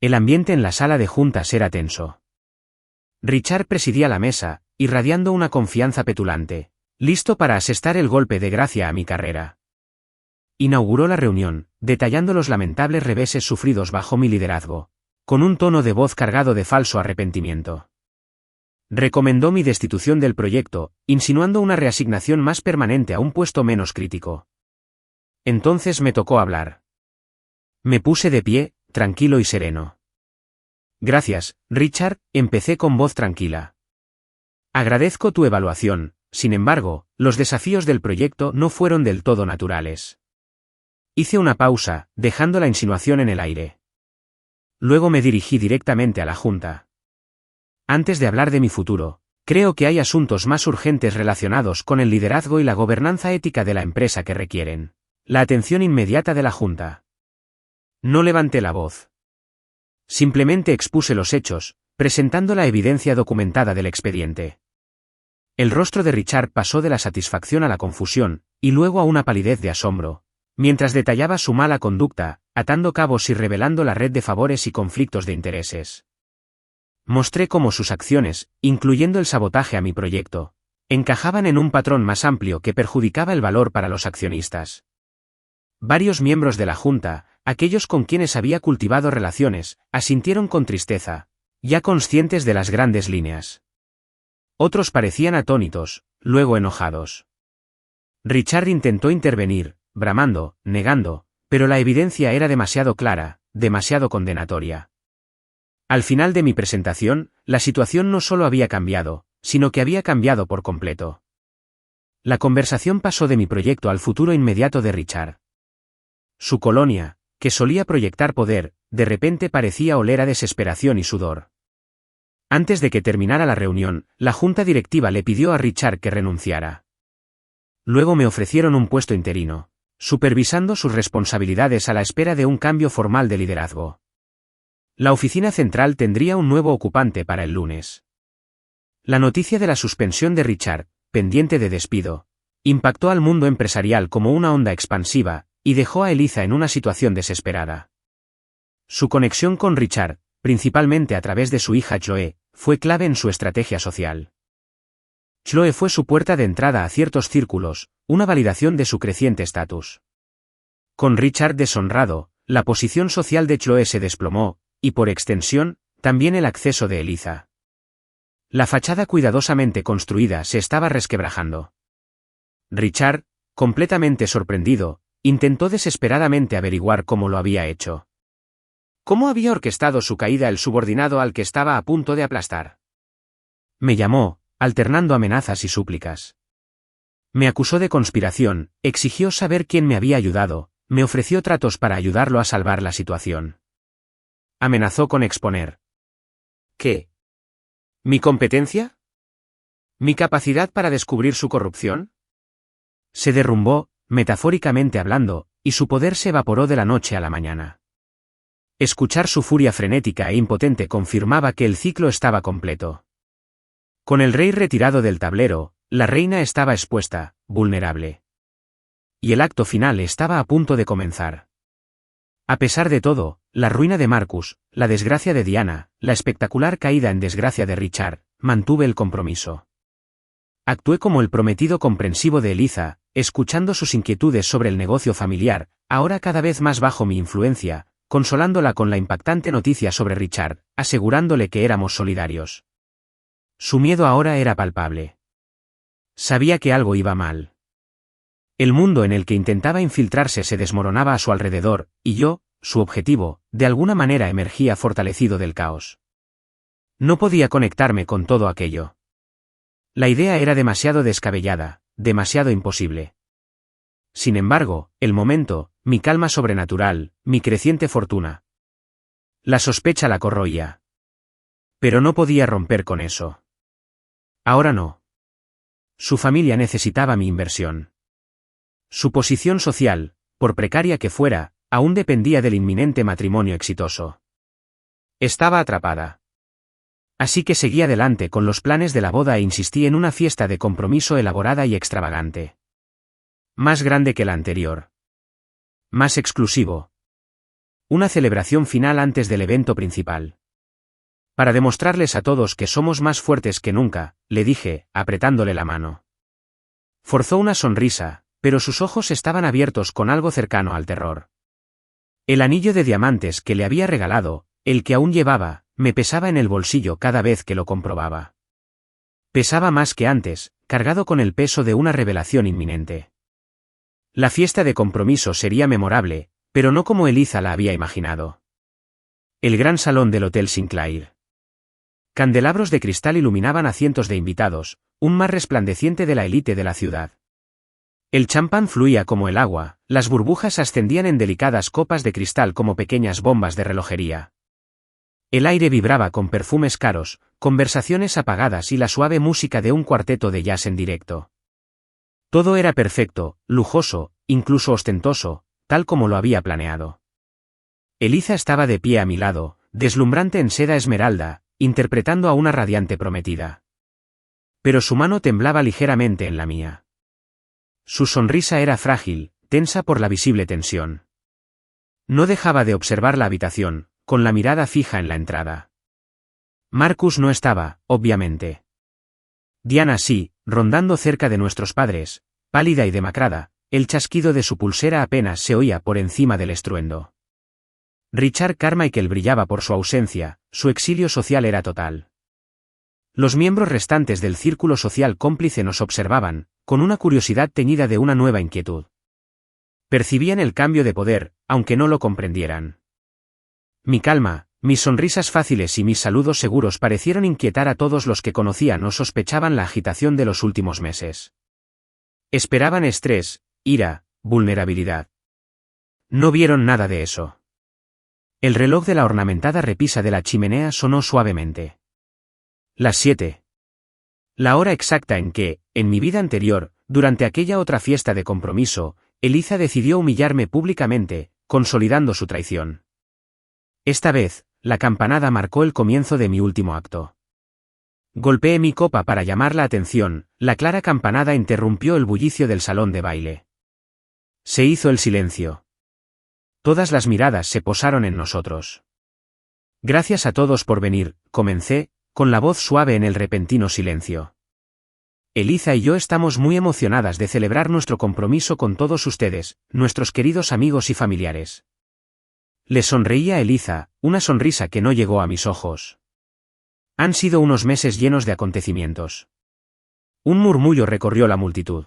El ambiente en la sala de juntas era tenso. Richard presidía la mesa, irradiando una confianza petulante, listo para asestar el golpe de gracia a mi carrera. Inauguró la reunión, detallando los lamentables reveses sufridos bajo mi liderazgo, con un tono de voz cargado de falso arrepentimiento. Recomendó mi destitución del proyecto, insinuando una reasignación más permanente a un puesto menos crítico. Entonces me tocó hablar. Me puse de pie, tranquilo y sereno. Gracias, Richard, empecé con voz tranquila. Agradezco tu evaluación, sin embargo, los desafíos del proyecto no fueron del todo naturales. Hice una pausa, dejando la insinuación en el aire. Luego me dirigí directamente a la junta. Antes de hablar de mi futuro, creo que hay asuntos más urgentes relacionados con el liderazgo y la gobernanza ética de la empresa que requieren la atención inmediata de la junta. No levanté la voz. Simplemente expuse los hechos, presentando la evidencia documentada del expediente. El rostro de Richard pasó de la satisfacción a la confusión, y luego a una palidez de asombro, mientras detallaba su mala conducta, atando cabos y revelando la red de favores y conflictos de intereses. Mostré cómo sus acciones, incluyendo el sabotaje a mi proyecto, encajaban en un patrón más amplio que perjudicaba el valor para los accionistas. Varios miembros de la junta, aquellos con quienes había cultivado relaciones, asintieron con tristeza, ya conscientes de las grandes líneas. Otros parecían atónitos, luego enojados. Richard intentó intervenir, bramando, negando, pero la evidencia era demasiado clara, demasiado condenatoria. Al final de mi presentación, la situación no solo había cambiado, sino que había cambiado por completo. La conversación pasó de mi proyecto al futuro inmediato de Richard. Su colonia, que solía proyectar poder, de repente parecía oler a desesperación y sudor. Antes de que terminara la reunión, la junta directiva le pidió a Richard que renunciara. Luego me ofrecieron un puesto interino, supervisando sus responsabilidades a la espera de un cambio formal de liderazgo. La oficina central tendría un nuevo ocupante para el lunes. La noticia de la suspensión de Richard, pendiente de despido, impactó al mundo empresarial como una onda expansiva, y dejó a Eliza en una situación desesperada. Su conexión con Richard, principalmente a través de su hija Chloe, fue clave en su estrategia social. Chloe fue su puerta de entrada a ciertos círculos, una validación de su creciente estatus. Con Richard deshonrado, la posición social de Chloe se desplomó, y por extensión, también el acceso de Eliza. La fachada cuidadosamente construida se estaba resquebrajando. Richard, completamente sorprendido, intentó desesperadamente averiguar cómo lo había hecho. ¿Cómo había orquestado su caída el subordinado al que estaba a punto de aplastar? Me llamó, alternando amenazas y súplicas. Me acusó de conspiración, exigió saber quién me había ayudado, me ofreció tratos para ayudarlo a salvar la situación. Amenazó con exponer. ¿Qué? ¿Mi competencia? ¿Mi capacidad para descubrir su corrupción? Se derrumbó, metafóricamente hablando, y su poder se evaporó de la noche a la mañana. Escuchar su furia frenética e impotente confirmaba que el ciclo estaba completo. Con el rey retirado del tablero, la reina estaba expuesta, vulnerable. Y el acto final estaba a punto de comenzar. A pesar de todo, la ruina de Marcus, la desgracia de Diana, la espectacular caída en desgracia de Richard, mantuve el compromiso. Actué como el prometido comprensivo de Eliza, escuchando sus inquietudes sobre el negocio familiar, ahora cada vez más bajo mi influencia, consolándola con la impactante noticia sobre Richard, asegurándole que éramos solidarios. Su miedo ahora era palpable. Sabía que algo iba mal. El mundo en el que intentaba infiltrarse se desmoronaba a su alrededor, y yo, su objetivo, de alguna manera emergía fortalecido del caos. No podía conectarme con todo aquello. La idea era demasiado descabellada, demasiado imposible. Sin embargo, el momento, mi calma sobrenatural, mi creciente fortuna. La sospecha la corroía. Pero no podía romper con eso. Ahora no. Su familia necesitaba mi inversión. Su posición social, por precaria que fuera, aún dependía del inminente matrimonio exitoso. Estaba atrapada. Así que seguí adelante con los planes de la boda e insistí en una fiesta de compromiso elaborada y extravagante. Más grande que la anterior. Más exclusivo. Una celebración final antes del evento principal. Para demostrarles a todos que somos más fuertes que nunca, le dije, apretándole la mano. Forzó una sonrisa, pero sus ojos estaban abiertos con algo cercano al terror. El anillo de diamantes que le había regalado, el que aún llevaba, me pesaba en el bolsillo cada vez que lo comprobaba. Pesaba más que antes, cargado con el peso de una revelación inminente. La fiesta de compromiso sería memorable, pero no como Eliza la había imaginado. El gran salón del Hotel Sinclair. Candelabros de cristal iluminaban a cientos de invitados, un mar resplandeciente de la élite de la ciudad. El champán fluía como el agua, las burbujas ascendían en delicadas copas de cristal como pequeñas bombas de relojería. El aire vibraba con perfumes caros, conversaciones apagadas y la suave música de un cuarteto de jazz en directo. Todo era perfecto, lujoso, incluso ostentoso, tal como lo había planeado. Eliza estaba de pie a mi lado, deslumbrante en seda esmeralda, interpretando a una radiante prometida. Pero su mano temblaba ligeramente en la mía. Su sonrisa era frágil, tensa por la visible tensión. No dejaba de observar la habitación, con la mirada fija en la entrada. Marcus no estaba, obviamente. Diana sí, rondando cerca de nuestros padres, pálida y demacrada, el chasquido de su pulsera apenas se oía por encima del estruendo. Richard Carmichael brillaba por su ausencia, su exilio social era total. Los miembros restantes del círculo social cómplice nos observaban, con una curiosidad teñida de una nueva inquietud. Percibían el cambio de poder, aunque no lo comprendieran. Mi calma, mis sonrisas fáciles y mis saludos seguros parecieron inquietar a todos los que conocían o sospechaban la agitación de los últimos meses. Esperaban estrés, ira, vulnerabilidad. No vieron nada de eso. El reloj de la ornamentada repisa de la chimenea sonó suavemente. Las 7. La hora exacta en que, en mi vida anterior, durante aquella otra fiesta de compromiso, Eliza decidió humillarme públicamente, consolidando su traición. Esta vez, la campanada marcó el comienzo de mi último acto. Golpeé mi copa para llamar la atención, la clara campanada interrumpió el bullicio del salón de baile. Se hizo el silencio. Todas las miradas se posaron en nosotros. Gracias a todos por venir, comencé, con la voz suave en el repentino silencio. Eliza y yo estamos muy emocionadas de celebrar nuestro compromiso con todos ustedes, nuestros queridos amigos y familiares. Le sonreía a Eliza, una sonrisa que no llegó a mis ojos. Han sido unos meses llenos de acontecimientos. Un murmullo recorrió la multitud.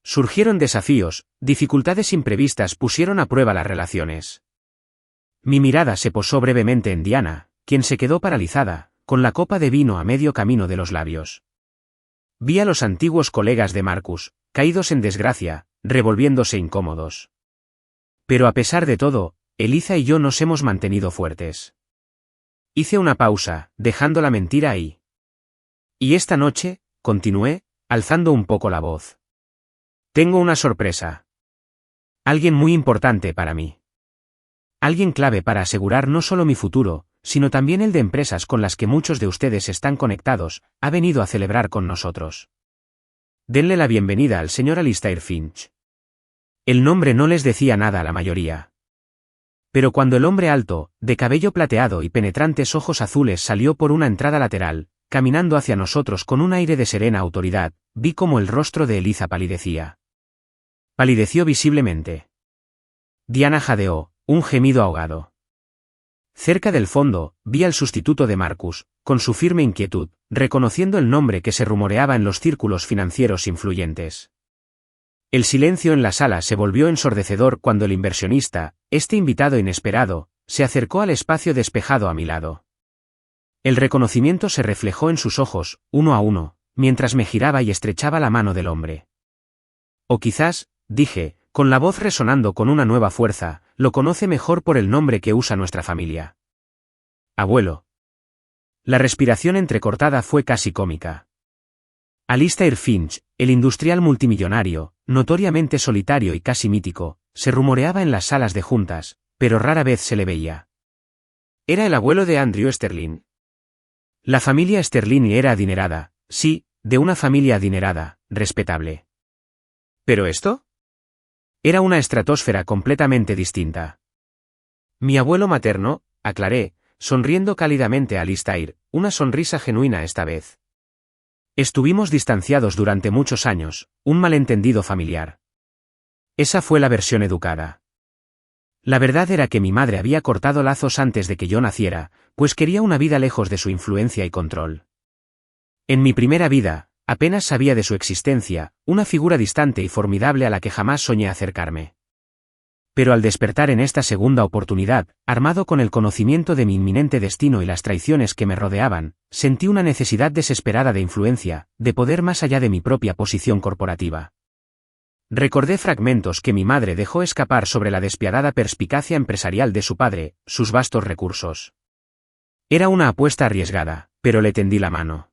Surgieron desafíos, dificultades imprevistas pusieron a prueba las relaciones. Mi mirada se posó brevemente en Diana, quien se quedó paralizada, con la copa de vino a medio camino de los labios. Vi a los antiguos colegas de Marcus, caídos en desgracia, revolviéndose incómodos. Pero a pesar de todo, Eliza y yo nos hemos mantenido fuertes. Hice una pausa, dejando la mentira ahí. Y esta noche, continué, alzando un poco la voz. Tengo una sorpresa. Alguien muy importante para mí. Alguien clave para asegurar no solo mi futuro, sino también el de empresas con las que muchos de ustedes están conectados, ha venido a celebrar con nosotros. Denle la bienvenida al señor Alistair Finch. El nombre no les decía nada a la mayoría. Pero cuando el hombre alto, de cabello plateado y penetrantes ojos azules salió por una entrada lateral, caminando hacia nosotros con un aire de serena autoridad, vi cómo el rostro de Eliza palidecía. Palideció visiblemente. Diana jadeó, un gemido ahogado. Cerca del fondo, vi al sustituto de Marcus, con su firme inquietud, reconociendo el nombre que se rumoreaba en los círculos financieros influyentes. El silencio en la sala se volvió ensordecedor cuando el inversionista, este invitado inesperado, se acercó al espacio despejado a mi lado. El reconocimiento se reflejó en sus ojos, uno a uno, mientras me giraba y estrechaba la mano del hombre. O quizás, dije, con la voz resonando con una nueva fuerza, lo conoce mejor por el nombre que usa nuestra familia. Abuelo. La respiración entrecortada fue casi cómica. Alistair Finch, el industrial multimillonario, notoriamente solitario y casi mítico, se rumoreaba en las salas de juntas, pero rara vez se le veía. Era el abuelo de Andrew Sterling. La familia Sterling era adinerada, sí, de una familia adinerada, respetable. ¿Pero esto? Era una estratosfera completamente distinta. Mi abuelo materno, aclaré, sonriendo cálidamente a Alistair, una sonrisa genuina esta vez. Estuvimos distanciados durante muchos años, un malentendido familiar. Esa fue la versión educada. La verdad era que mi madre había cortado lazos antes de que yo naciera, pues quería una vida lejos de su influencia y control. En mi primera vida, apenas sabía de su existencia, una figura distante y formidable a la que jamás soñé acercarme. Pero al despertar en esta segunda oportunidad, armado con el conocimiento de mi inminente destino y las traiciones que me rodeaban, sentí una necesidad desesperada de influencia, de poder más allá de mi propia posición corporativa. Recordé fragmentos que mi madre dejó escapar sobre la despiadada perspicacia empresarial de su padre, sus vastos recursos. Era una apuesta arriesgada, pero le tendí la mano.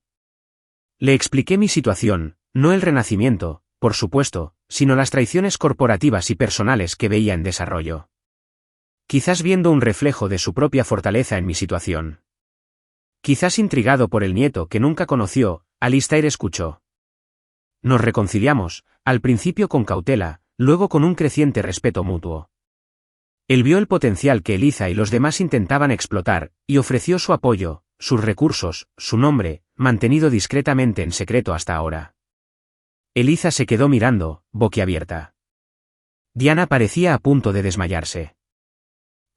Le expliqué mi situación, no el renacimiento, por supuesto, sino las traiciones corporativas y personales que veía en desarrollo. Quizás viendo un reflejo de su propia fortaleza en mi situación. Quizás intrigado por el nieto que nunca conoció, Alistair escuchó. Nos reconciliamos, al principio con cautela, luego con un creciente respeto mutuo. Él vio el potencial que Eliza y los demás intentaban explotar, y ofreció su apoyo, sus recursos, su nombre, mantenido discretamente en secreto hasta ahora. Eliza se quedó mirando, boquiabierta. Diana parecía a punto de desmayarse.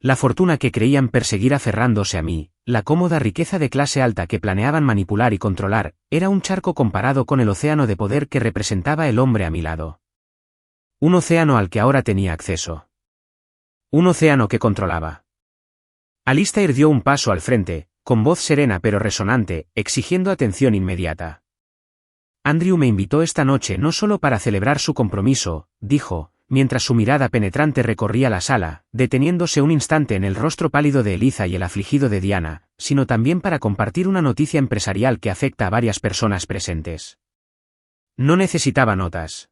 La fortuna que creían perseguir aferrándose a mí, la cómoda riqueza de clase alta que planeaban manipular y controlar, era un charco comparado con el océano de poder que representaba el hombre a mi lado. Un océano al que ahora tenía acceso. Un océano que controlaba. Alistair dio un paso al frente, con voz serena pero resonante, exigiendo atención inmediata. Andrew me invitó esta noche no solo para celebrar su compromiso, dijo, mientras su mirada penetrante recorría la sala, deteniéndose un instante en el rostro pálido de Eliza y el afligido de Diana, sino también para compartir una noticia empresarial que afecta a varias personas presentes. No necesitaba notas.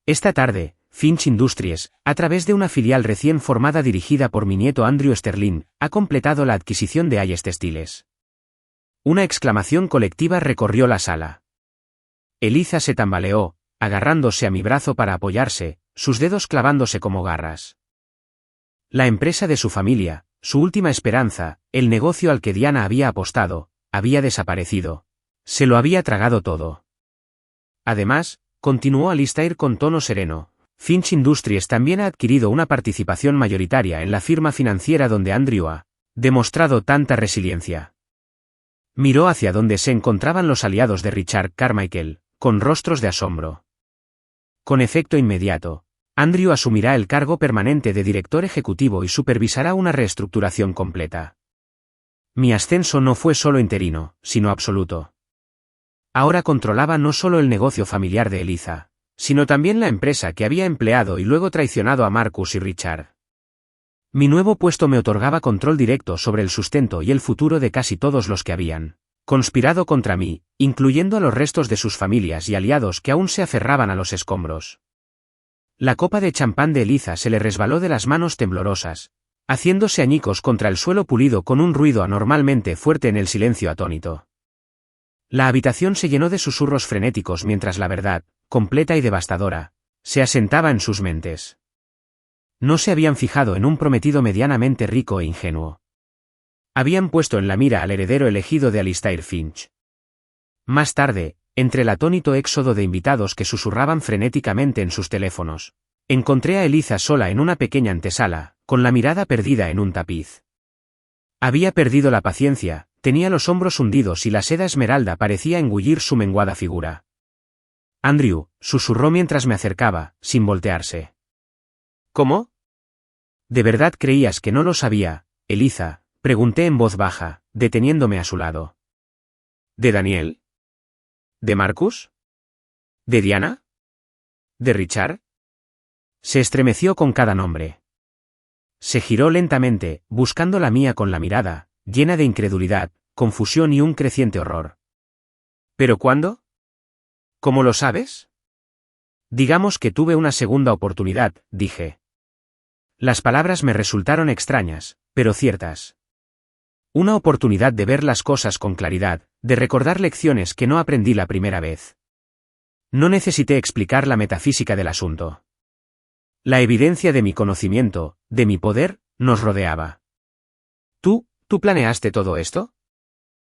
Esta tarde, Finch Industries, a través de una filial recién formada dirigida por mi nieto Andrew Sterling, ha completado la adquisición de Ayes Textiles. Una exclamación colectiva recorrió la sala. Eliza se tambaleó, agarrándose a mi brazo para apoyarse, sus dedos clavándose como garras. La empresa de su familia, su última esperanza, el negocio al que Diana había apostado, había desaparecido. Se lo había tragado todo. Además, continuó Alistair con tono sereno, Finch Industries también ha adquirido una participación mayoritaria en la firma financiera donde Andrew ha demostrado tanta resiliencia. Miró hacia donde se encontraban los aliados de Richard Carmichael, con rostros de asombro. Con efecto inmediato, Andrew asumirá el cargo permanente de director ejecutivo y supervisará una reestructuración completa. Mi ascenso no fue solo interino, sino absoluto. Ahora controlaba no solo el negocio familiar de Eliza, sino también la empresa que había empleado y luego traicionado a Marcus y Richard. Mi nuevo puesto me otorgaba control directo sobre el sustento y el futuro de casi todos los que habían conspirado contra mí, incluyendo a los restos de sus familias y aliados que aún se aferraban a los escombros. La copa de champán de Eliza se le resbaló de las manos temblorosas, haciéndose añicos contra el suelo pulido con un ruido anormalmente fuerte en el silencio atónito. La habitación se llenó de susurros frenéticos mientras la verdad, completa y devastadora, se asentaba en sus mentes. No se habían fijado en un prometido medianamente rico e ingenuo. Habían puesto en la mira al heredero elegido de Alistair Finch. Más tarde, entre el atónito éxodo de invitados que susurraban frenéticamente en sus teléfonos, encontré a Eliza sola en una pequeña antesala, con la mirada perdida en un tapiz. Había perdido la paciencia, tenía los hombros hundidos y la seda esmeralda parecía engullir su menguada figura. Andrew, susurró mientras me acercaba, sin voltearse. ¿Cómo? ¿De verdad creías que no lo sabía, Eliza? Pregunté en voz baja, deteniéndome a su lado. ¿De Daniel? ¿De Marcus? ¿De Diana? ¿De Richard? Se estremeció con cada nombre. Se giró lentamente, buscando la mía con la mirada, llena de incredulidad, confusión y un creciente horror. ¿Pero cuándo? ¿Cómo lo sabes? Digamos que tuve una segunda oportunidad, dije. Las palabras me resultaron extrañas, pero ciertas. Una oportunidad de ver las cosas con claridad, de recordar lecciones que no aprendí la primera vez. No necesité explicar la metafísica del asunto. La evidencia de mi conocimiento, de mi poder, nos rodeaba. ¿Tú planeaste todo esto?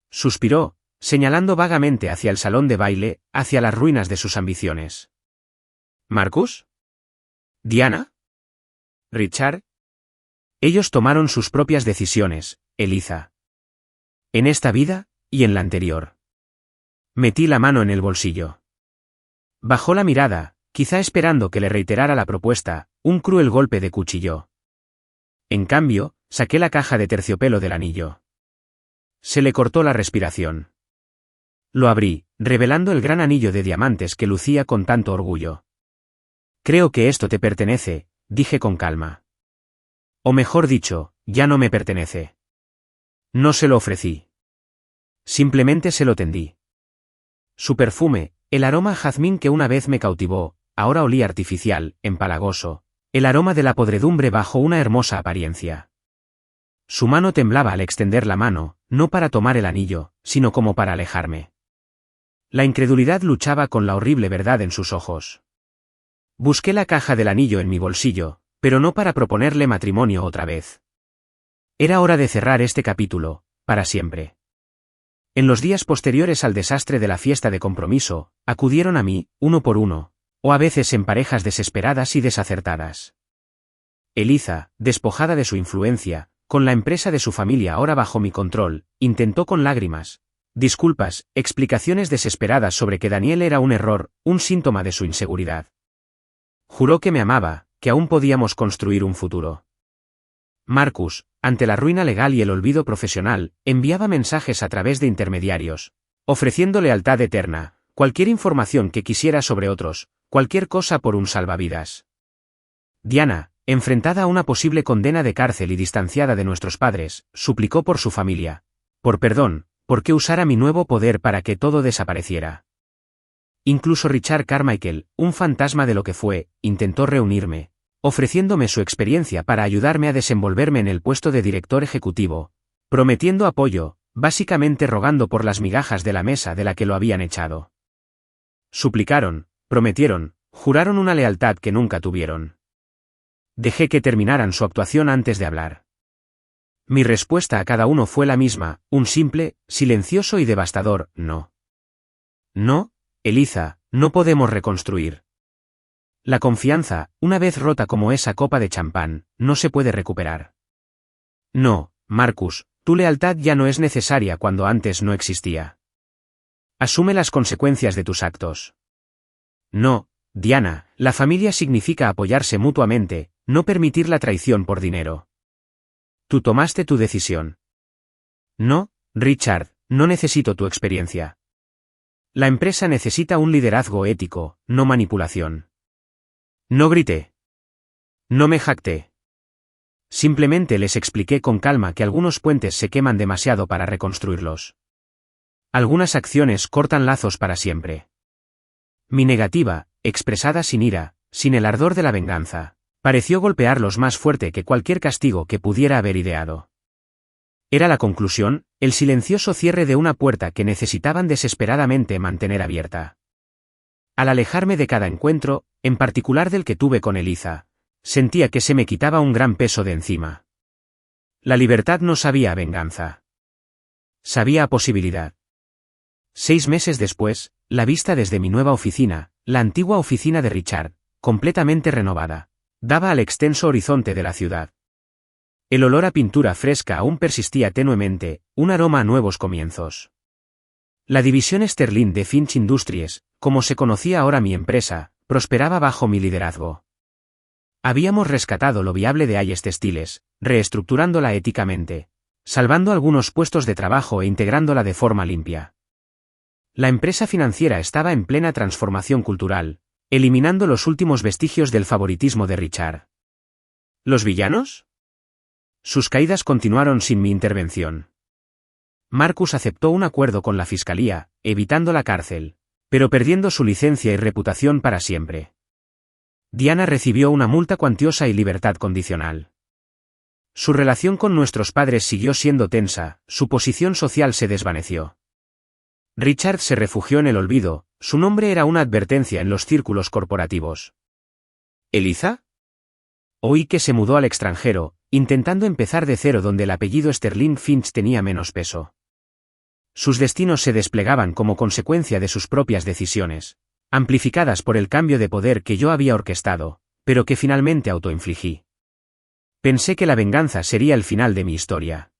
Suspiró, señalando vagamente hacia el salón de baile, hacia las ruinas de sus ambiciones. ¿Marcus? ¿Diana? ¿Richard? Ellos tomaron sus propias decisiones, Eliza. En esta vida, y en la anterior. Metí la mano en el bolsillo. Bajó la mirada, quizá esperando que le reiterara la propuesta, un cruel golpe de cuchillo. En cambio, saqué la caja de terciopelo del anillo. Se le cortó la respiración. Lo abrí, revelando el gran anillo de diamantes que lucía con tanto orgullo. Creo que esto te pertenece, dije con calma. O mejor dicho, ya no me pertenece. No se lo ofrecí. Simplemente se lo tendí. Su perfume, el aroma a jazmín que una vez me cautivó, ahora olía artificial, empalagoso, el aroma de la podredumbre bajo una hermosa apariencia. Su mano temblaba al extender la mano, no para tomar el anillo, sino como para alejarme. La incredulidad luchaba con la horrible verdad en sus ojos. Busqué la caja del anillo en mi bolsillo, pero no para proponerle matrimonio otra vez. Era hora de cerrar este capítulo, para siempre. En los días posteriores al desastre de la fiesta de compromiso, acudieron a mí, uno por uno, o a veces en parejas desesperadas y desacertadas. Eliza, despojada de su influencia, con la empresa de su familia ahora bajo mi control, intentó con lágrimas, disculpas, explicaciones desesperadas sobre que Daniel era un error, un síntoma de su inseguridad. Juró que me amaba, que aún podíamos construir un futuro. Marcus, ante la ruina legal y el olvido profesional, enviaba mensajes a través de intermediarios, ofreciendo lealtad eterna, cualquier información que quisiera sobre otros, cualquier cosa por un salvavidas. Diana, enfrentada a una posible condena de cárcel y distanciada de nuestros padres, suplicó por su familia, por perdón, porque usara mi nuevo poder para que todo desapareciera. Incluso Richard Carmichael, un fantasma de lo que fue, intentó reunirme, ofreciéndome su experiencia para ayudarme a desenvolverme en el puesto de director ejecutivo, prometiendo apoyo, básicamente rogando por las migajas de la mesa de la que lo habían echado. Suplicaron, prometieron, juraron una lealtad que nunca tuvieron. Dejé que terminaran su actuación antes de hablar. Mi respuesta a cada uno fue la misma, un simple, silencioso y devastador no. No, Eliza, no podemos reconstruir. La confianza, una vez rota como esa copa de champán, no se puede recuperar. No, Marcus, tu lealtad ya no es necesaria cuando antes no existía. Asume las consecuencias de tus actos. No, Diana, la familia significa apoyarse mutuamente, no permitir la traición por dinero. Tú tomaste tu decisión. No, Richard, no necesito tu experiencia. La empresa necesita un liderazgo ético, no manipulación. No grité. No me jacté. Simplemente les expliqué con calma que algunos puentes se queman demasiado para reconstruirlos. Algunas acciones cortan lazos para siempre. Mi negativa, expresada sin ira, sin el ardor de la venganza, pareció golpearlos más fuerte que cualquier castigo que pudiera haber ideado. Era la conclusión, el silencioso cierre de una puerta que necesitaban desesperadamente mantener abierta. Al alejarme de cada encuentro, en particular del que tuve con Eliza, sentía que se me quitaba un gran peso de encima. La libertad no sabía a venganza. Sabía a posibilidad. 6 meses después, la vista desde mi nueva oficina, la antigua oficina de Richard, completamente renovada, daba al extenso horizonte de la ciudad. El olor a pintura fresca aún persistía tenuemente, un aroma a nuevos comienzos. La división Sterling de Finch Industries, como se conocía ahora mi empresa, prosperaba bajo mi liderazgo. Habíamos rescatado lo viable de Hayes Textiles, reestructurándola éticamente, salvando algunos puestos de trabajo e integrándola de forma limpia. La empresa financiera estaba en plena transformación cultural, eliminando los últimos vestigios del favoritismo de Richard. ¿Los villanos? Sus caídas continuaron sin mi intervención. Marcus aceptó un acuerdo con la fiscalía, evitando la cárcel, pero perdiendo su licencia y reputación para siempre. Diana recibió una multa cuantiosa y libertad condicional. Su relación con nuestros padres siguió siendo tensa, su posición social se desvaneció. Richard se refugió en el olvido, su nombre era una advertencia en los círculos corporativos. ¿Eliza? Oí que se mudó al extranjero, intentando empezar de cero donde el apellido Sterling Finch tenía menos peso. Sus destinos se desplegaban como consecuencia de sus propias decisiones, amplificadas por el cambio de poder que yo había orquestado, pero que finalmente autoinfligí. Pensé que la venganza sería el final de mi historia.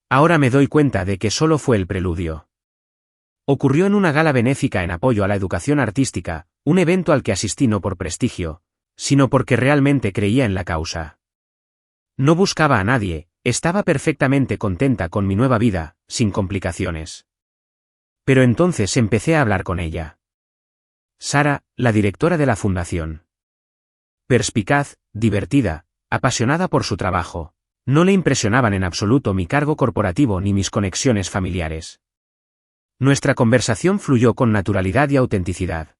Ahora me doy cuenta de que solo fue el preludio. Ocurrió en una gala benéfica en apoyo a la educación artística, un evento al que asistí no por prestigio, sino porque realmente creía en la causa. No buscaba a nadie, estaba perfectamente contenta con mi nueva vida, sin complicaciones. Pero entonces empecé a hablar con ella. Sara, la directora de la fundación. Perspicaz, divertida, apasionada por su trabajo, no le impresionaban en absoluto mi cargo corporativo ni mis conexiones familiares. Nuestra conversación fluyó con naturalidad y autenticidad.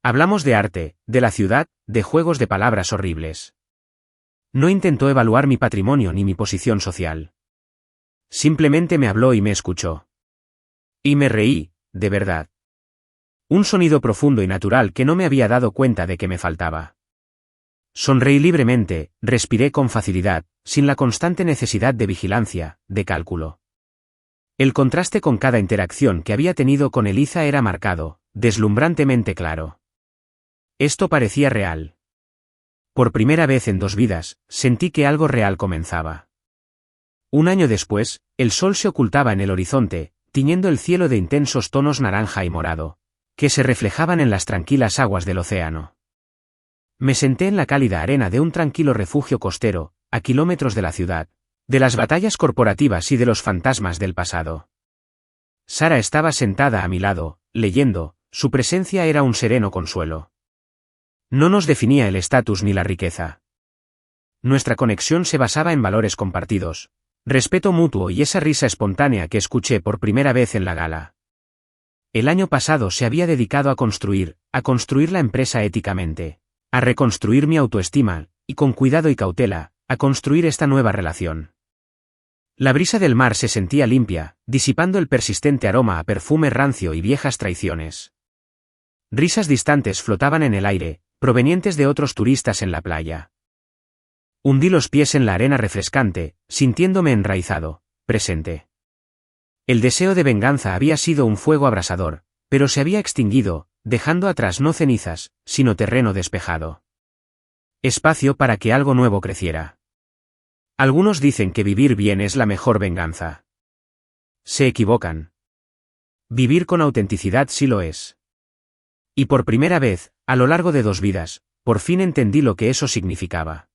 Hablamos de arte, de la ciudad, de juegos de palabras horribles. No intentó evaluar mi patrimonio ni mi posición social. Simplemente me habló y me escuchó. Y me reí, de verdad. Un sonido profundo y natural que no me había dado cuenta de que me faltaba. Sonreí libremente, respiré con facilidad, sin la constante necesidad de vigilancia, de cálculo. El contraste con cada interacción que había tenido con Eliza era marcado, deslumbrantemente claro. Esto parecía real. Por primera vez en 2 vidas, sentí que algo real comenzaba. Un año después, el sol se ocultaba en el horizonte, tiñendo el cielo de intensos tonos naranja y morado, que se reflejaban en las tranquilas aguas del océano. Me senté en la cálida arena de un tranquilo refugio costero, a kilómetros de la ciudad, de las batallas corporativas y de los fantasmas del pasado. Sara estaba sentada a mi lado, leyendo, su presencia era un sereno consuelo. No nos definía el estatus ni la riqueza. Nuestra conexión se basaba en valores compartidos, respeto mutuo y esa risa espontánea que escuché por primera vez en la gala. El año pasado se había dedicado a construir la empresa éticamente, a reconstruir mi autoestima, y con cuidado y cautela, a construir esta nueva relación. La brisa del mar se sentía limpia, disipando el persistente aroma a perfume rancio y viejas traiciones. Risas distantes flotaban en el aire, provenientes de otros turistas en la playa. Hundí los pies en la arena refrescante, sintiéndome enraizado, presente. El deseo de venganza había sido un fuego abrasador, pero se había extinguido, dejando atrás no cenizas, sino terreno despejado. Espacio para que algo nuevo creciera. Algunos dicen que vivir bien es la mejor venganza. Se equivocan. Vivir con autenticidad sí lo es. Y por primera vez, a lo largo de 2 vidas, por fin entendí lo que eso significaba.